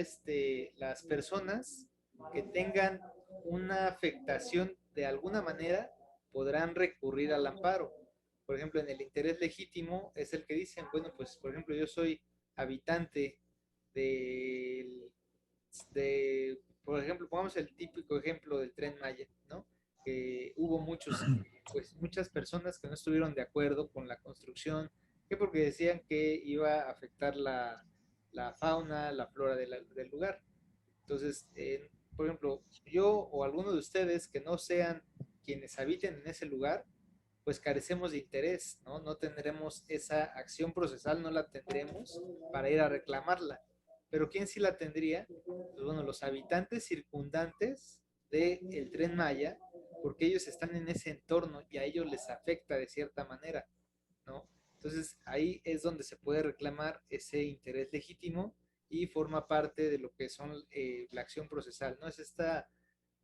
las personas que tengan una afectación de alguna manera podrán recurrir al amparo. Por ejemplo, en el interés legítimo es el que dicen, bueno, pues por ejemplo yo soy habitante por ejemplo, pongamos el típico ejemplo del Tren Maya, ¿no? Que hubo muchas personas que no estuvieron de acuerdo con la construcción, que porque decían que iba a afectar la fauna, la flora del lugar. Entonces, por ejemplo, yo o alguno de ustedes que no sean quienes habiten en ese lugar, pues carecemos de interés, ¿no? No tendremos esa acción procesal, no la tendremos para ir a reclamarla. Pero ¿quién sí la tendría? Pues bueno, los habitantes circundantes del Tren Maya, porque ellos están en ese entorno y a ellos les afecta de cierta manera, ¿no? Entonces ahí es donde se puede reclamar ese interés legítimo y forma parte de lo que son la acción procesal, ¿no? Es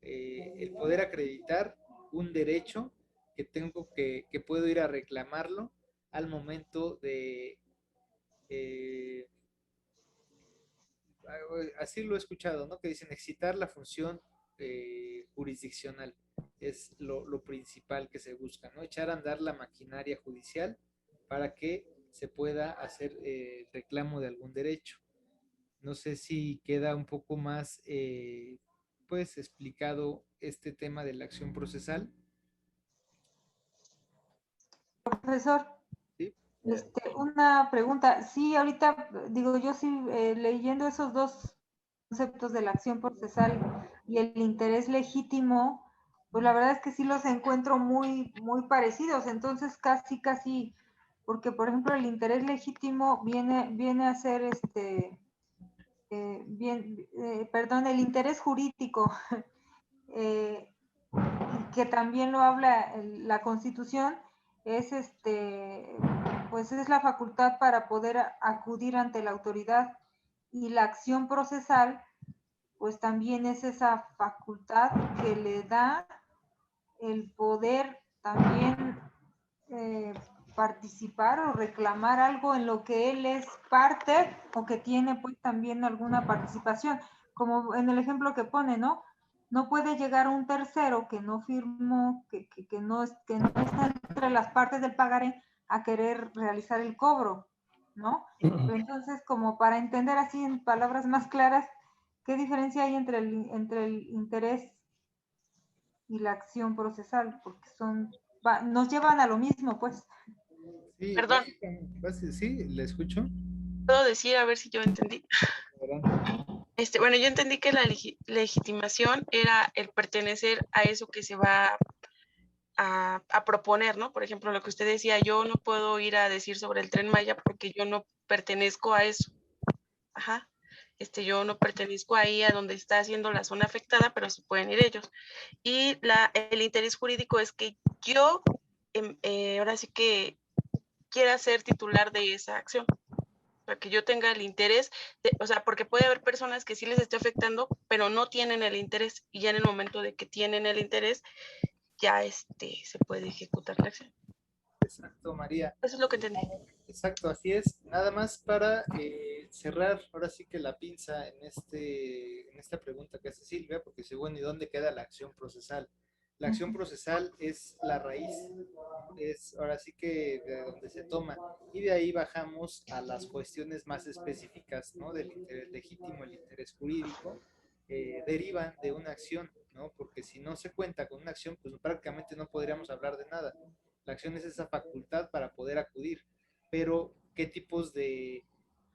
el poder acreditar un derecho que tengo que puedo ir a reclamarlo al momento de así lo he escuchado, ¿no? Que dicen excitar la función jurisdiccional es lo principal que se busca, ¿no? Echar a andar la maquinaria judicial para que se pueda hacer reclamo de algún derecho. No sé si queda un poco más, pues, explicado este tema de la acción procesal. Profesor, ¿Sí? una pregunta. Sí, ahorita digo, yo sí, leyendo esos dos conceptos de la acción procesal y el interés legítimo, pues la verdad es que sí los encuentro muy, muy parecidos. Entonces, casi, porque por ejemplo el interés legítimo viene a ser perdón, el interés jurídico, que también lo habla la Constitución, es pues es la facultad para poder acudir ante la autoridad, y la acción procesal pues también es esa facultad que le da el poder también participar o reclamar algo en lo que él es parte o que tiene pues también alguna participación, como en el ejemplo que pone, ¿no? No puede llegar un tercero que no firmó, que no está entre las partes del pagaré a querer realizar el cobro, ¿no? Entonces, como para entender así en palabras más claras, ¿qué diferencia hay entre el interés y la acción procesal? Porque nos llevan a lo mismo, pues. Sí, Perdón, sí, le escucho. puedo decir a ver si yo entendí. Bueno, yo entendí que la legitimación era el pertenecer a eso que se va a proponer, ¿no? Por ejemplo, lo que usted decía, yo no puedo ir a decir sobre el Tren Maya porque yo no pertenezco a eso. Ajá. Yo no pertenezco ahí a donde está haciendo la zona afectada, pero sí pueden ir ellos. Y el interés jurídico es que yo, ahora sí que quiera ser titular de esa acción, para que yo tenga el interés, o sea, porque puede haber personas que sí les esté afectando, pero no tienen el interés, y ya en el momento de que tienen el interés, ya se puede ejecutar la acción. Exacto, María. Eso es lo que entendí. Exacto, así es. Nada más para cerrar ahora sí que la pinza en esta pregunta que hace Silvia, porque dice, bueno, ¿y dónde queda la acción procesal? La acción procesal es la raíz, es ahora sí que de donde se toma, y de ahí bajamos a las cuestiones más específicas, ¿no? Del interés legítimo, el interés jurídico, derivan de una acción, ¿no? Porque si no se cuenta con una acción, pues prácticamente no podríamos hablar de nada. La acción es esa facultad para poder acudir, pero ¿qué tipos de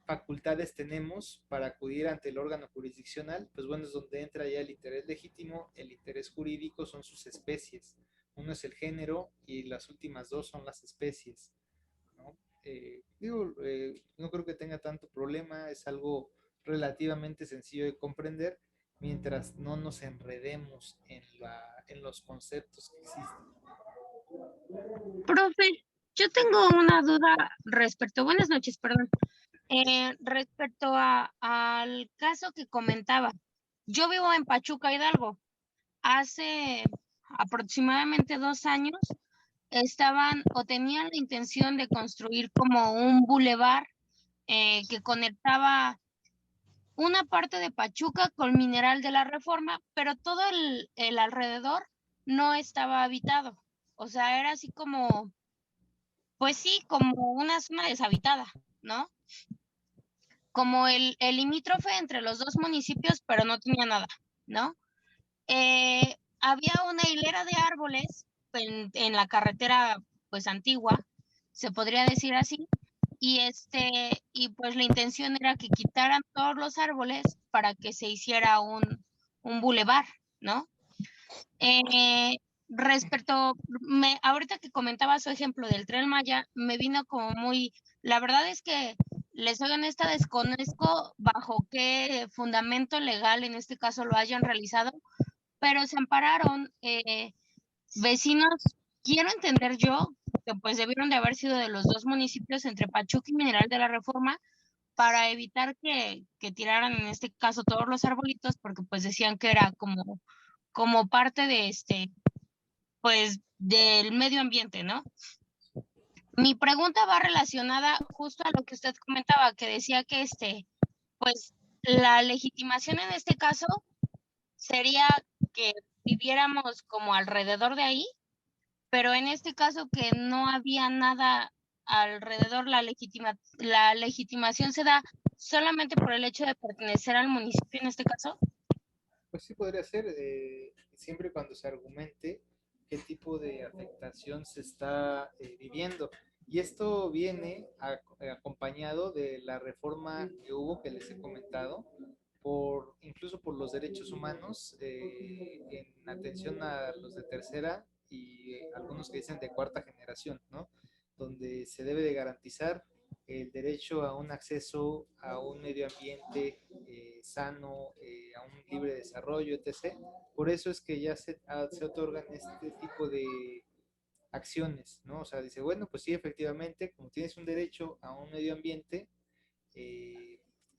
facultades tenemos para acudir ante el órgano jurisdiccional? Pues bueno, es donde entra ya el interés legítimo, el interés jurídico son sus especies. Uno es el género y las últimas dos son las especies, ¿no? No creo que tenga tanto problema, es algo relativamente sencillo de comprender mientras no nos enredemos en los conceptos que existen. Profe, yo tengo una duda buenas noches, perdón, respecto al caso que comentaba. Yo vivo en Pachuca, Hidalgo. Hace aproximadamente 2 años estaban o tenían la intención de construir como un bulevar que conectaba una parte de Pachuca con Mineral de la Reforma, pero todo el alrededor no estaba habitado. O sea, era así como, pues sí, como una zona deshabitada, ¿no? Como el limítrofe entre los dos municipios, pero no tenía nada, ¿no? Había una hilera de árboles en la carretera, pues antigua, se podría decir así, y pues la intención era que quitaran todos los árboles para que se hiciera un bulevar, ¿no? respecto, ahorita que comentaba su ejemplo del Tren Maya, me vino como muy, la verdad es que les soy honesta, desconozco bajo qué fundamento legal en este caso lo hayan realizado, pero se ampararon vecinos, quiero entender yo, que pues debieron de haber sido de los dos municipios entre Pachuca y Mineral de la Reforma, para evitar que tiraran en este caso todos los arbolitos, porque pues decían que era como parte de pues del medio ambiente, ¿no? Mi pregunta va relacionada justo a lo que usted comentaba, que decía que pues la legitimación en este caso sería que viviéramos como alrededor de ahí, pero en este caso que no había nada alrededor, la legitimación se da solamente por el hecho de pertenecer al municipio en este caso. Pues sí podría ser, siempre y cuando se argumente qué tipo de afectación se está viviendo. Y esto viene acompañado de la reforma que hubo, que les he comentado, incluso por los derechos humanos, en atención a los de tercera y algunos que dicen de cuarta generación, ¿no? Donde se debe de garantizar el derecho a un acceso a un medio ambiente sano, a un libre desarrollo, etc. Por eso es que ya se otorgan este tipo de acciones, ¿no? O sea, dice, bueno, pues sí, efectivamente, como tienes un derecho a un medio ambiente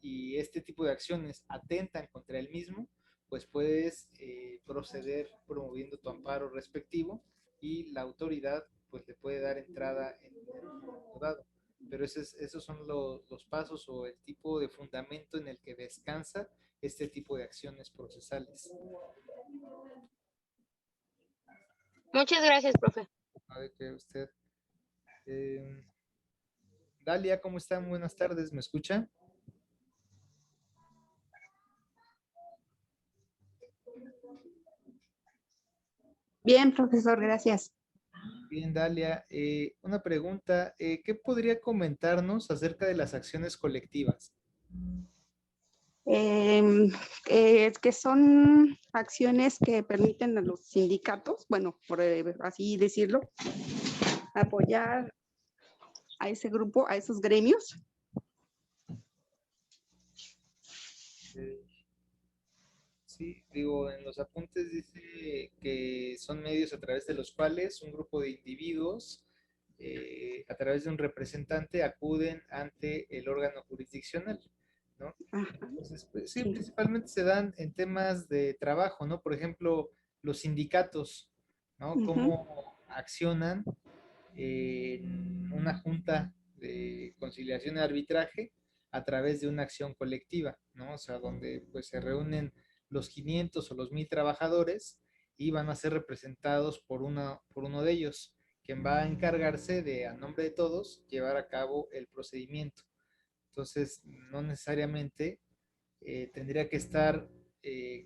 y este tipo de acciones atentan contra el mismo, pues puedes proceder promoviendo tu amparo respectivo y la autoridad pues le puede dar entrada en el momento dado. Pero esos son los pasos o el tipo de fundamento en el que descansa este tipo de acciones procesales. Muchas gracias, profe. A ver, que usted. Dalia, ¿cómo están? Buenas tardes, ¿me escucha? Bien, profesor, gracias. Bien, Dalia. Una pregunta, ¿qué podría comentarnos acerca de las acciones colectivas? Que son acciones que permiten a los sindicatos, bueno, por así decirlo, apoyar a ese grupo, a esos gremios. Sí, digo, en los apuntes dice que son medios a través de los cuales un grupo de individuos, a través de un representante, acuden ante el órgano jurisdiccional, ¿no? Entonces, pues, sí, principalmente se dan en temas de trabajo, ¿no? Por ejemplo, los sindicatos, ¿no? Cómo accionan en una junta de conciliación y arbitraje a través de una acción colectiva, ¿no? O sea, donde pues se reúnen los 500 o los 1000 trabajadores y van a ser representados por uno de ellos, quien va a encargarse de, a nombre de todos, llevar a cabo el procedimiento. Entonces, no necesariamente tendría que estar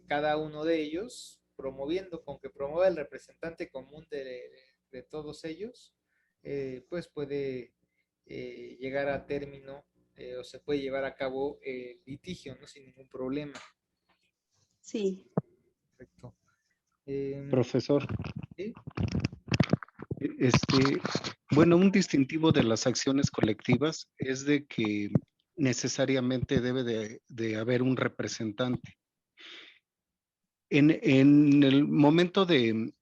cada uno de ellos promoviendo, con que promueva el representante común de todos ellos, pues puede llegar a término o se puede llevar a cabo el litigio, ¿no? Sin ningún problema. Sí. Perfecto. Profesor. ¿Sí? Bueno, un distintivo de las acciones colectivas es de que necesariamente debe de haber un representante. En el momento de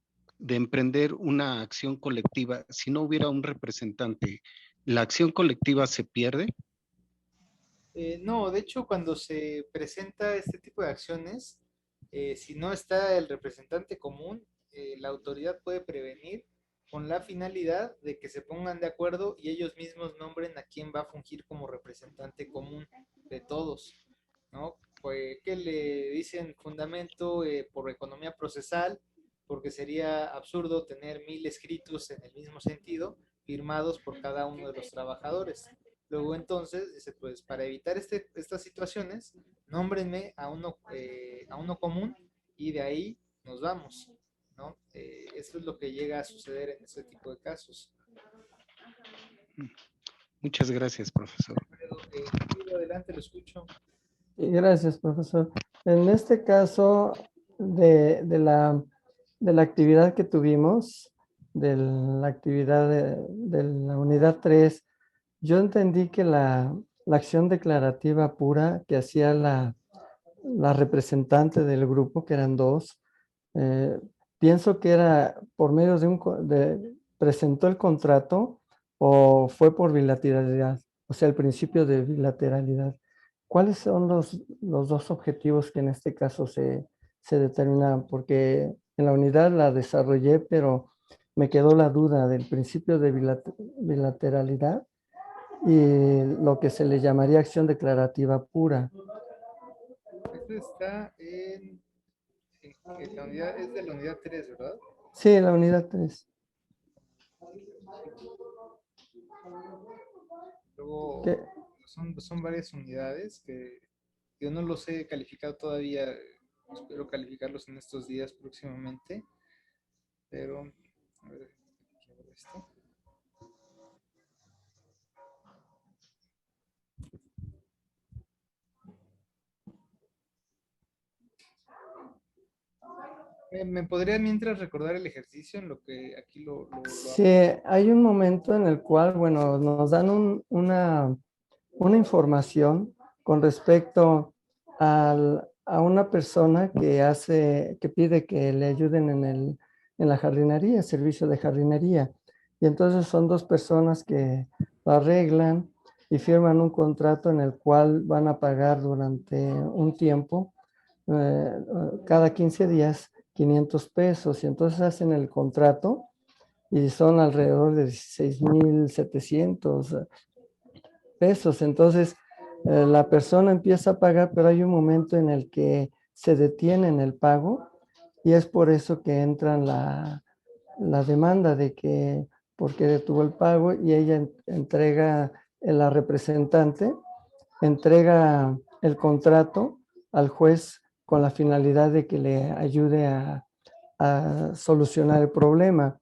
emprender una acción colectiva, si no hubiera un representante, ¿la acción colectiva se pierde? No, de hecho, cuando se presenta este tipo de acciones, si no está el representante común, la autoridad puede prevenir con la finalidad de que se pongan de acuerdo y ellos mismos nombren a quién va a fungir como representante común de todos, ¿no? Pues, ¿qué le dicen fundamento por economía procesal? Porque sería absurdo tener 1000 escritos en el mismo sentido, firmados por cada uno de los trabajadores. Luego entonces, dice, pues para evitar estas situaciones, nómbrenme a uno común y de ahí nos vamos, ¿no? Eso es lo que llega a suceder en este tipo de casos. Muchas gracias, profesor. Adelante, lo escucho. Gracias, profesor. En este caso de la de la actividad que tuvimos, de la actividad de la unidad 3, yo entendí que la acción declarativa pura que hacía la representante del grupo, que eran dos, pienso que era por medio presentó el contrato o fue por bilateralidad, o sea, el principio de bilateralidad. ¿Cuáles son los dos objetivos que en este caso se determinaban? Porque en la unidad la desarrollé, pero me quedó la duda del principio de bilateralidad y lo que se le llamaría acción declarativa pura. Esto está en la unidad, es de la unidad 3, ¿verdad? Sí, la unidad 3. Luego, son varias unidades que yo no los he calificado todavía. Espero calificarlos en estos días próximamente. Pero, a ver, esto. ¿Me podría mientras recordar el ejercicio en lo que aquí lo Sí, hay un momento en el cual, bueno, nos dan una información con respecto a una persona que pide que le ayuden en la jardinería, servicio de jardinería. Y entonces son dos personas que lo arreglan y firman un contrato en el cual van a pagar durante un tiempo, cada 15 días, 500 pesos. Y entonces hacen el contrato y son alrededor de 16,700 pesos. Entonces, la persona empieza a pagar, pero hay un momento en el que se detiene en el pago y es por eso que entra la demanda de que porque detuvo el pago y ella entrega, la representante entrega el contrato al juez con la finalidad de que le ayude a solucionar el problema.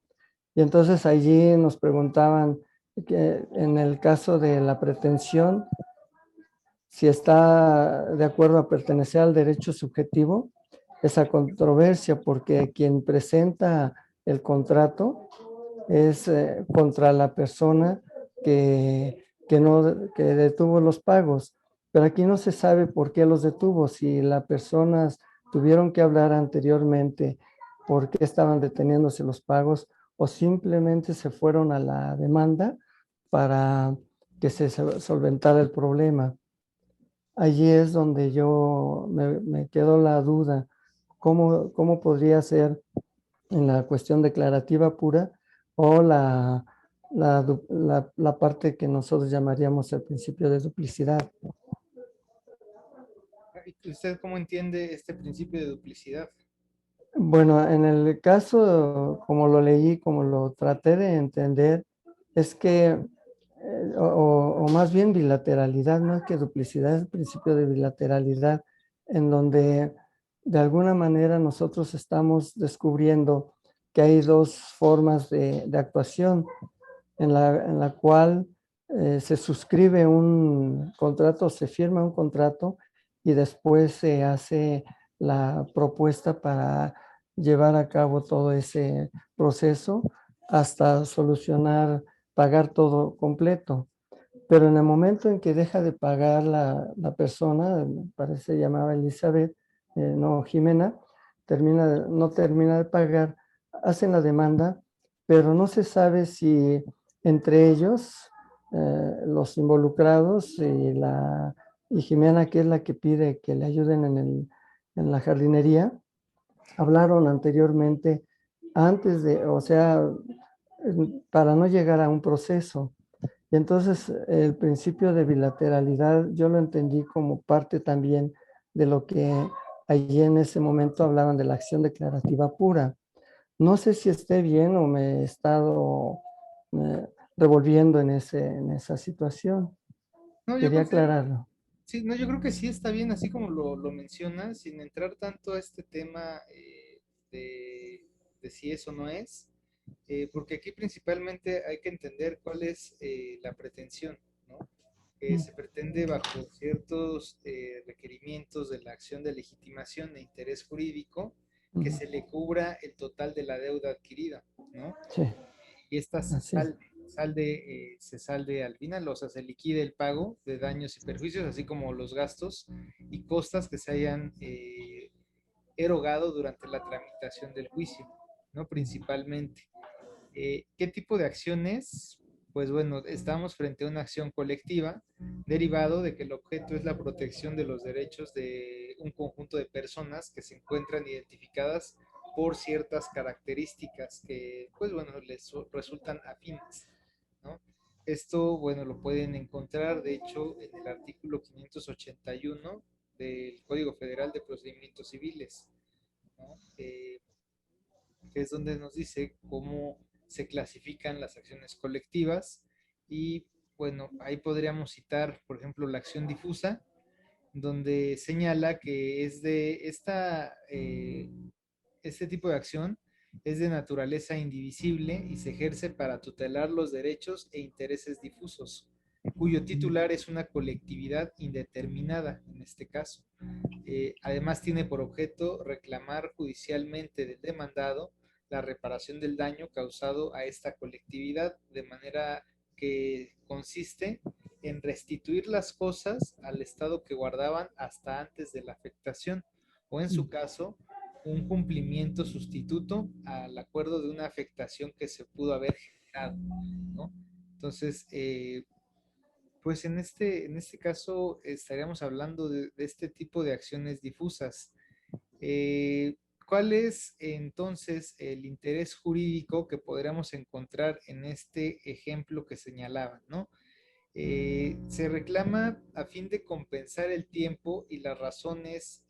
Y entonces allí nos preguntaban que en el caso de la pretensión, si está de acuerdo a pertenecer al derecho subjetivo, esa controversia, porque quien presenta el contrato es contra la persona que detuvo los pagos. Pero aquí no se sabe por qué los detuvo, si las personas tuvieron que hablar anteriormente por qué estaban deteniéndose los pagos o simplemente se fueron a la demanda para que se solventara el problema. Allí es donde yo me quedó la duda, ¿cómo podría ser en la cuestión declarativa pura o la parte que nosotros llamaríamos el principio de duplicidad? ¿Usted cómo entiende este principio de duplicidad? Bueno, en el caso, como lo leí, como lo traté de entender, es que, o más bien bilateralidad, no es que duplicidad, es el principio de bilateralidad, en donde de alguna manera nosotros estamos descubriendo que hay dos formas de actuación, en la cual se suscribe un contrato, se firma un contrato y después se hace la propuesta para llevar a cabo todo ese proceso hasta solucionar, pagar todo completo. Pero en el momento en que deja de pagar la persona, parece que llamaba Elizabeth, no Jimena, no termina de pagar, hacen la demanda, pero no se sabe si entre ellos, los involucrados y Jimena, que es la que pide que le ayuden en la jardinería, hablaron anteriormente, antes de, o sea, para no llegar a un proceso. Y entonces el principio de bilateralidad yo lo entendí como parte también de lo que allí en ese momento hablaban de la acción declarativa pura. No sé si esté bien o me he estado revolviendo en esa situación. No, Quería aclararlo. Sí, no, yo creo que sí está bien, así como lo mencionas, sin entrar tanto a este tema de si eso no es, porque aquí principalmente hay que entender cuál es la pretensión, ¿no? Se pretende bajo ciertos requerimientos de la acción de legitimación de interés jurídico que se le cubra el total de la deuda adquirida, ¿no? Sí. Y esta se Así es. se salde al final, o sea, se liquide el pago de daños y perjuicios, así como los gastos y costas que se hayan erogado durante la tramitación del juicio, ¿no? Principalmente. ¿Qué tipo de acciones? Pues bueno, estamos frente a una acción colectiva derivado de que el objeto es la protección de los derechos de un conjunto de personas que se encuentran identificadas por ciertas características que, pues bueno, les resultan afines, ¿no? Esto, bueno, lo pueden encontrar, de hecho, en el artículo 581 del Código Federal de Procedimientos Civiles, ¿no? Que es donde nos dice cómo se clasifican las acciones colectivas y bueno, ahí podríamos citar, por ejemplo, la acción difusa, donde señala que es de este tipo de acción es de naturaleza indivisible y se ejerce para tutelar los derechos e intereses difusos, cuyo titular es una colectividad indeterminada en este caso. Además tiene por objeto reclamar judicialmente del demandado la reparación del daño causado a esta colectividad, de manera que consiste en restituir las cosas al estado que guardaban hasta antes de la afectación, o en su caso, un cumplimiento sustituto al acuerdo de una afectación que se pudo haber generado, ¿no? Entonces, pues en este caso estaríamos hablando de este tipo de acciones difusas. ¿Cuál es entonces el interés jurídico que podríamos encontrar en este ejemplo que señalaban, ¿no? Se reclama a fin de compensar el tiempo y las razones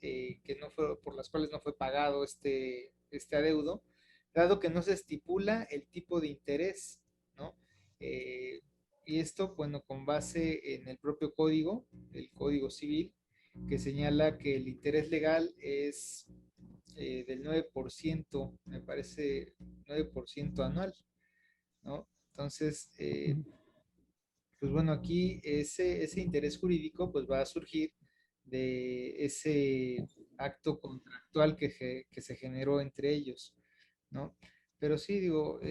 por las cuales no fue pagado este adeudo, dado que no se estipula el tipo de interés, ¿no? Y esto, bueno, con base en el propio código, el Código Civil, que señala que el interés legal es del 9%, me parece 9% anual, ¿no? Entonces, pues bueno, aquí ese interés jurídico pues va a surgir de ese acto contractual que se generó entre ellos, ¿no? Pero sí, digo,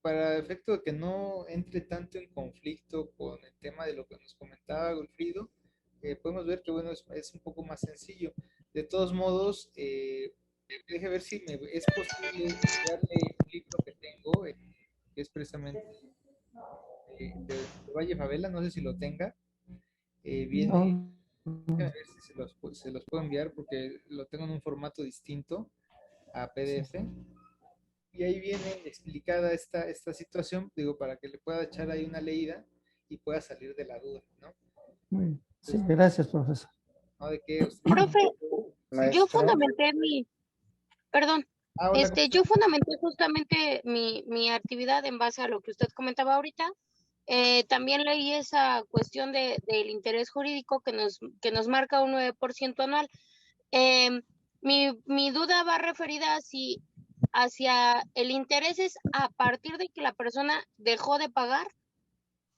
para efecto de que no entre tanto en conflicto con el tema de lo que nos comentaba Golfrido, podemos ver que, bueno, es un poco más sencillo. De todos modos, deje ver si es posible darle un libro que tengo, que es precisamente de Valle Favela, no sé si lo tenga. Viene, déjame ver si se los puedo enviar porque lo tengo en un formato distinto a PDF. Y ahí viene explicada esta situación, digo, para que le pueda echar ahí una leída y pueda salir de la duda, ¿no? Muy bien. Sí, gracias, profesor. No, de qué. Profe, Maestro. yo fundamenté perdón, hola. yo fundamenté justamente mi actividad en base a lo que usted comentaba ahorita. También leí esa cuestión del interés jurídico que nos marca un 9% anual. Mi duda va referida hacia el interés es a partir de que la persona dejó de pagar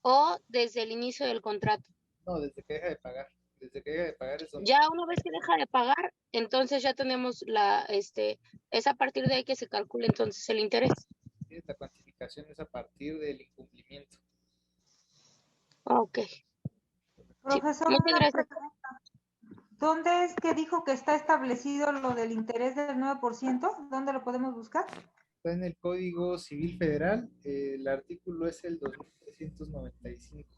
o desde el inicio del contrato. No, desde que deja de pagar. Desde que deja de pagar es donde... Ya una vez que deja de pagar, entonces ya tenemos es a partir de ahí que se calcula entonces el interés. La cuantificación es a partir del incumplimiento. Ok. Profesor, muchas una gracias. pregunta. ¿Dónde es que dijo que está establecido lo del interés del 9%? ¿Dónde lo podemos buscar? Está en el Código Civil Federal, el artículo es el 2395.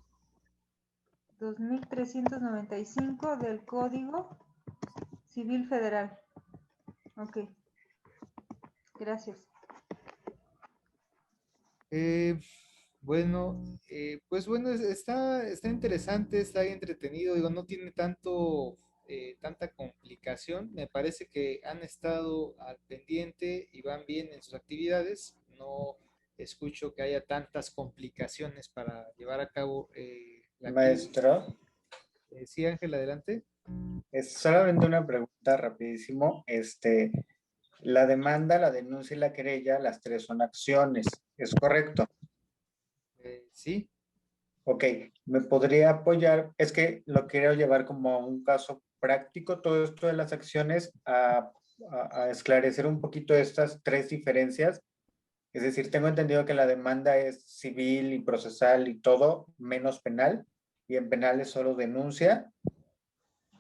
2395 del Código Civil Federal. Ok. Gracias. Bueno, pues bueno, está interesante, está entretenido, digo, no tiene tanta complicación, me parece que han estado al pendiente y van bien en sus actividades, no escucho que haya tantas complicaciones para llevar a cabo la Maestro. Sí, Ángel, adelante. Es solamente una pregunta rapidísimo. La demanda, la denuncia y la querella, las tres son acciones, ¿es correcto? Sí. Ok, ¿me podría apoyar? Es que lo quiero llevar como un caso práctico, todo esto de las acciones, a a esclarecer un poquito estas tres diferencias. Es decir, tengo entendido que la demanda es civil y procesal y todo, menos penal, y en penal es solo denuncia,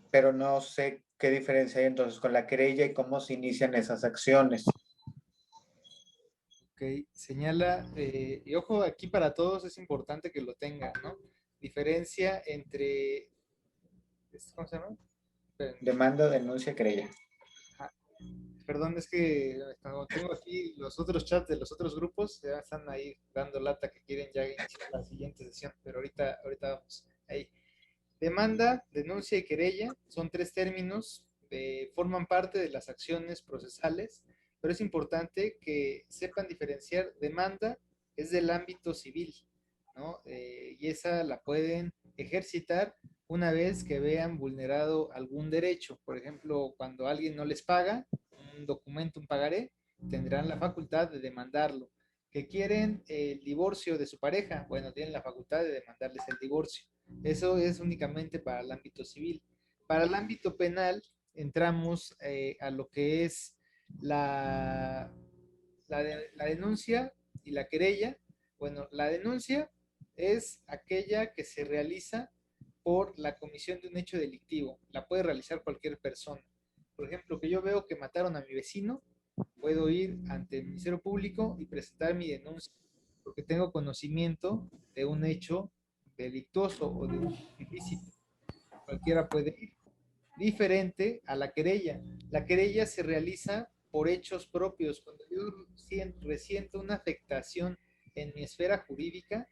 pero no sé qué diferencia hay entonces con la querella y cómo se inician esas acciones. Ok, señala, y ojo, aquí para todos es importante que lo tengan, ¿no? Diferencia entre, ¿cómo se llama? Espérenme. Demanda, denuncia, querella. Perdón, es que tengo aquí los otros chats de los otros grupos, ya están ahí dando lata que quieren ya iniciar la siguiente sesión, pero ahorita vamos ahí. Demanda, denuncia y querella son tres términos, forman parte de las acciones procesales, pero es importante que sepan diferenciar. Demanda es del ámbito civil, ¿no? Y esa la pueden ejercitar una vez que vean vulnerado algún derecho. Por ejemplo, cuando alguien no les paga un documento, un pagaré, tendrán la facultad de demandarlo. Que quieren el divorcio de su pareja, bueno, tienen la facultad de demandarles el divorcio. Eso es únicamente para el ámbito civil. Para el ámbito penal entramos a lo que es la denuncia y la querella. Bueno, la denuncia es aquella que se realiza por la comisión de un hecho delictivo. La puede realizar cualquier persona. Por ejemplo, que yo veo que mataron a mi vecino, puedo ir ante el Ministerio Público y presentar mi denuncia, porque tengo conocimiento de un hecho delictuoso o de un ilícito. Cualquiera puede ir. Diferente a la querella. La querella se realiza por hechos propios. Cuando yo resiento una afectación en mi esfera jurídica,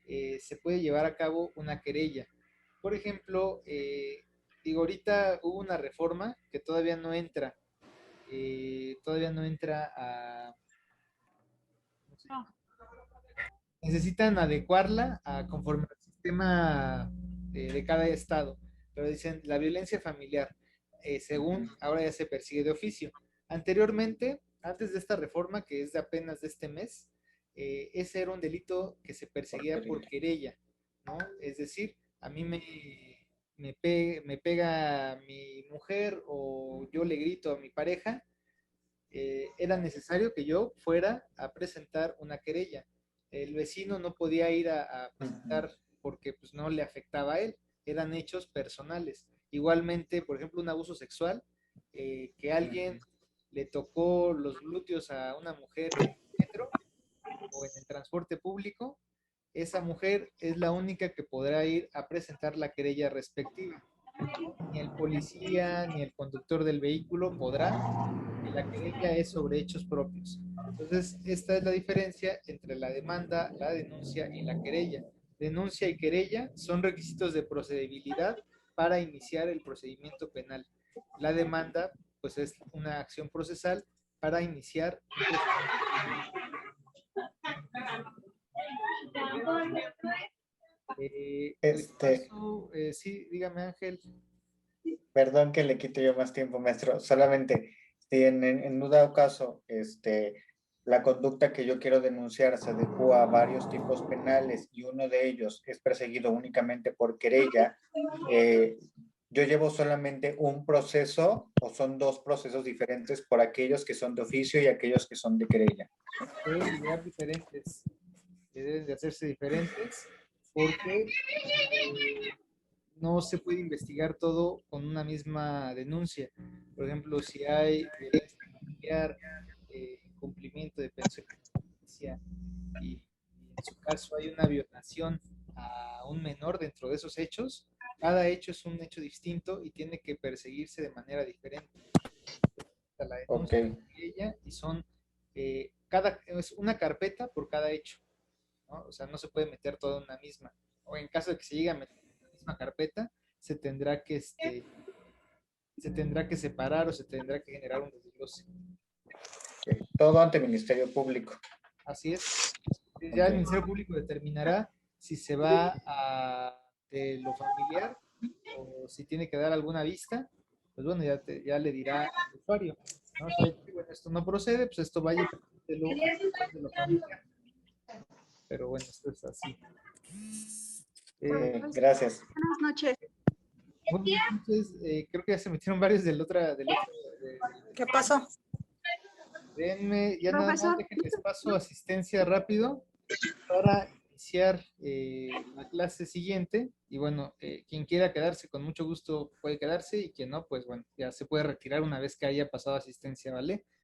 se puede llevar a cabo una querella. Por ejemplo, digo, ahorita hubo una reforma que todavía no entra a... Necesitan adecuarla conforme al sistema de cada estado. Pero dicen, la violencia familiar, según ahora ya se persigue de oficio. Anteriormente, antes de esta reforma, que es de apenas de este mes, ese era un delito que se perseguía por querella, ¿no? Es decir, a mí me pega mi mujer o yo le grito a mi pareja, era necesario que yo fuera a presentar una querella. El vecino no podía ir a presentar porque pues, no le afectaba a él, eran hechos personales. Igualmente, por ejemplo, un abuso sexual, que alguien le tocó los glúteos a una mujer en el metro o en el transporte público, esa mujer es la única que podrá ir a presentar la querella respectiva. Ni el policía ni el conductor del vehículo podrá, porque la querella es sobre hechos propios. Entonces, esta es la diferencia entre la demanda, la denuncia y la querella. Denuncia y querella son requisitos de procedibilidad para iniciar el procedimiento penal. La demanda, pues, es una acción procesal para iniciar un procedimiento. Sí, dígame, Ángel. Perdón que le quito yo más tiempo, maestro. Solamente, si en un dado caso, la conducta que yo quiero denunciar se adecua a varios tipos penales y uno de ellos es perseguido únicamente por querella, ¿yo llevo solamente un proceso o son dos procesos diferentes por aquellos que son de oficio y aquellos que son de querella? Deben llevar diferentes, deben de hacerse diferentes porque no se puede investigar todo con una misma denuncia. Por ejemplo, si hay violencia familiar, incumplimiento de pensión y en su caso hay una violación a un menor dentro de esos hechos, cada hecho es un hecho distinto y tiene que perseguirse de manera diferente. La denuncia de ella y son es una carpeta por cada hecho, ¿no? O sea, no se puede meter todo en una misma. O en caso de que se llegue a meter en la misma carpeta, se tendrá que separar o se tendrá que generar un desglose. Todo ante Ministerio Público. Así es. Ya el Ministerio Público determinará si se va de lo familiar o si tiene que dar alguna vista. Pues bueno, ya le dirá al usuario, ¿no? O sea, bueno, esto no procede, pues esto vaya de lo familiar. Pero bueno, esto es así. Gracias. Buenas noches. Bueno, entonces, creo que ya se metieron varios del otro ¿Qué pasó? Denme, ya nada más Profesor. déjenles paso asistencia rápido para iniciar la clase siguiente. Y bueno, quien quiera quedarse, con mucho gusto puede quedarse, y quien no, pues bueno, ya se puede retirar una vez que haya pasado asistencia, ¿vale?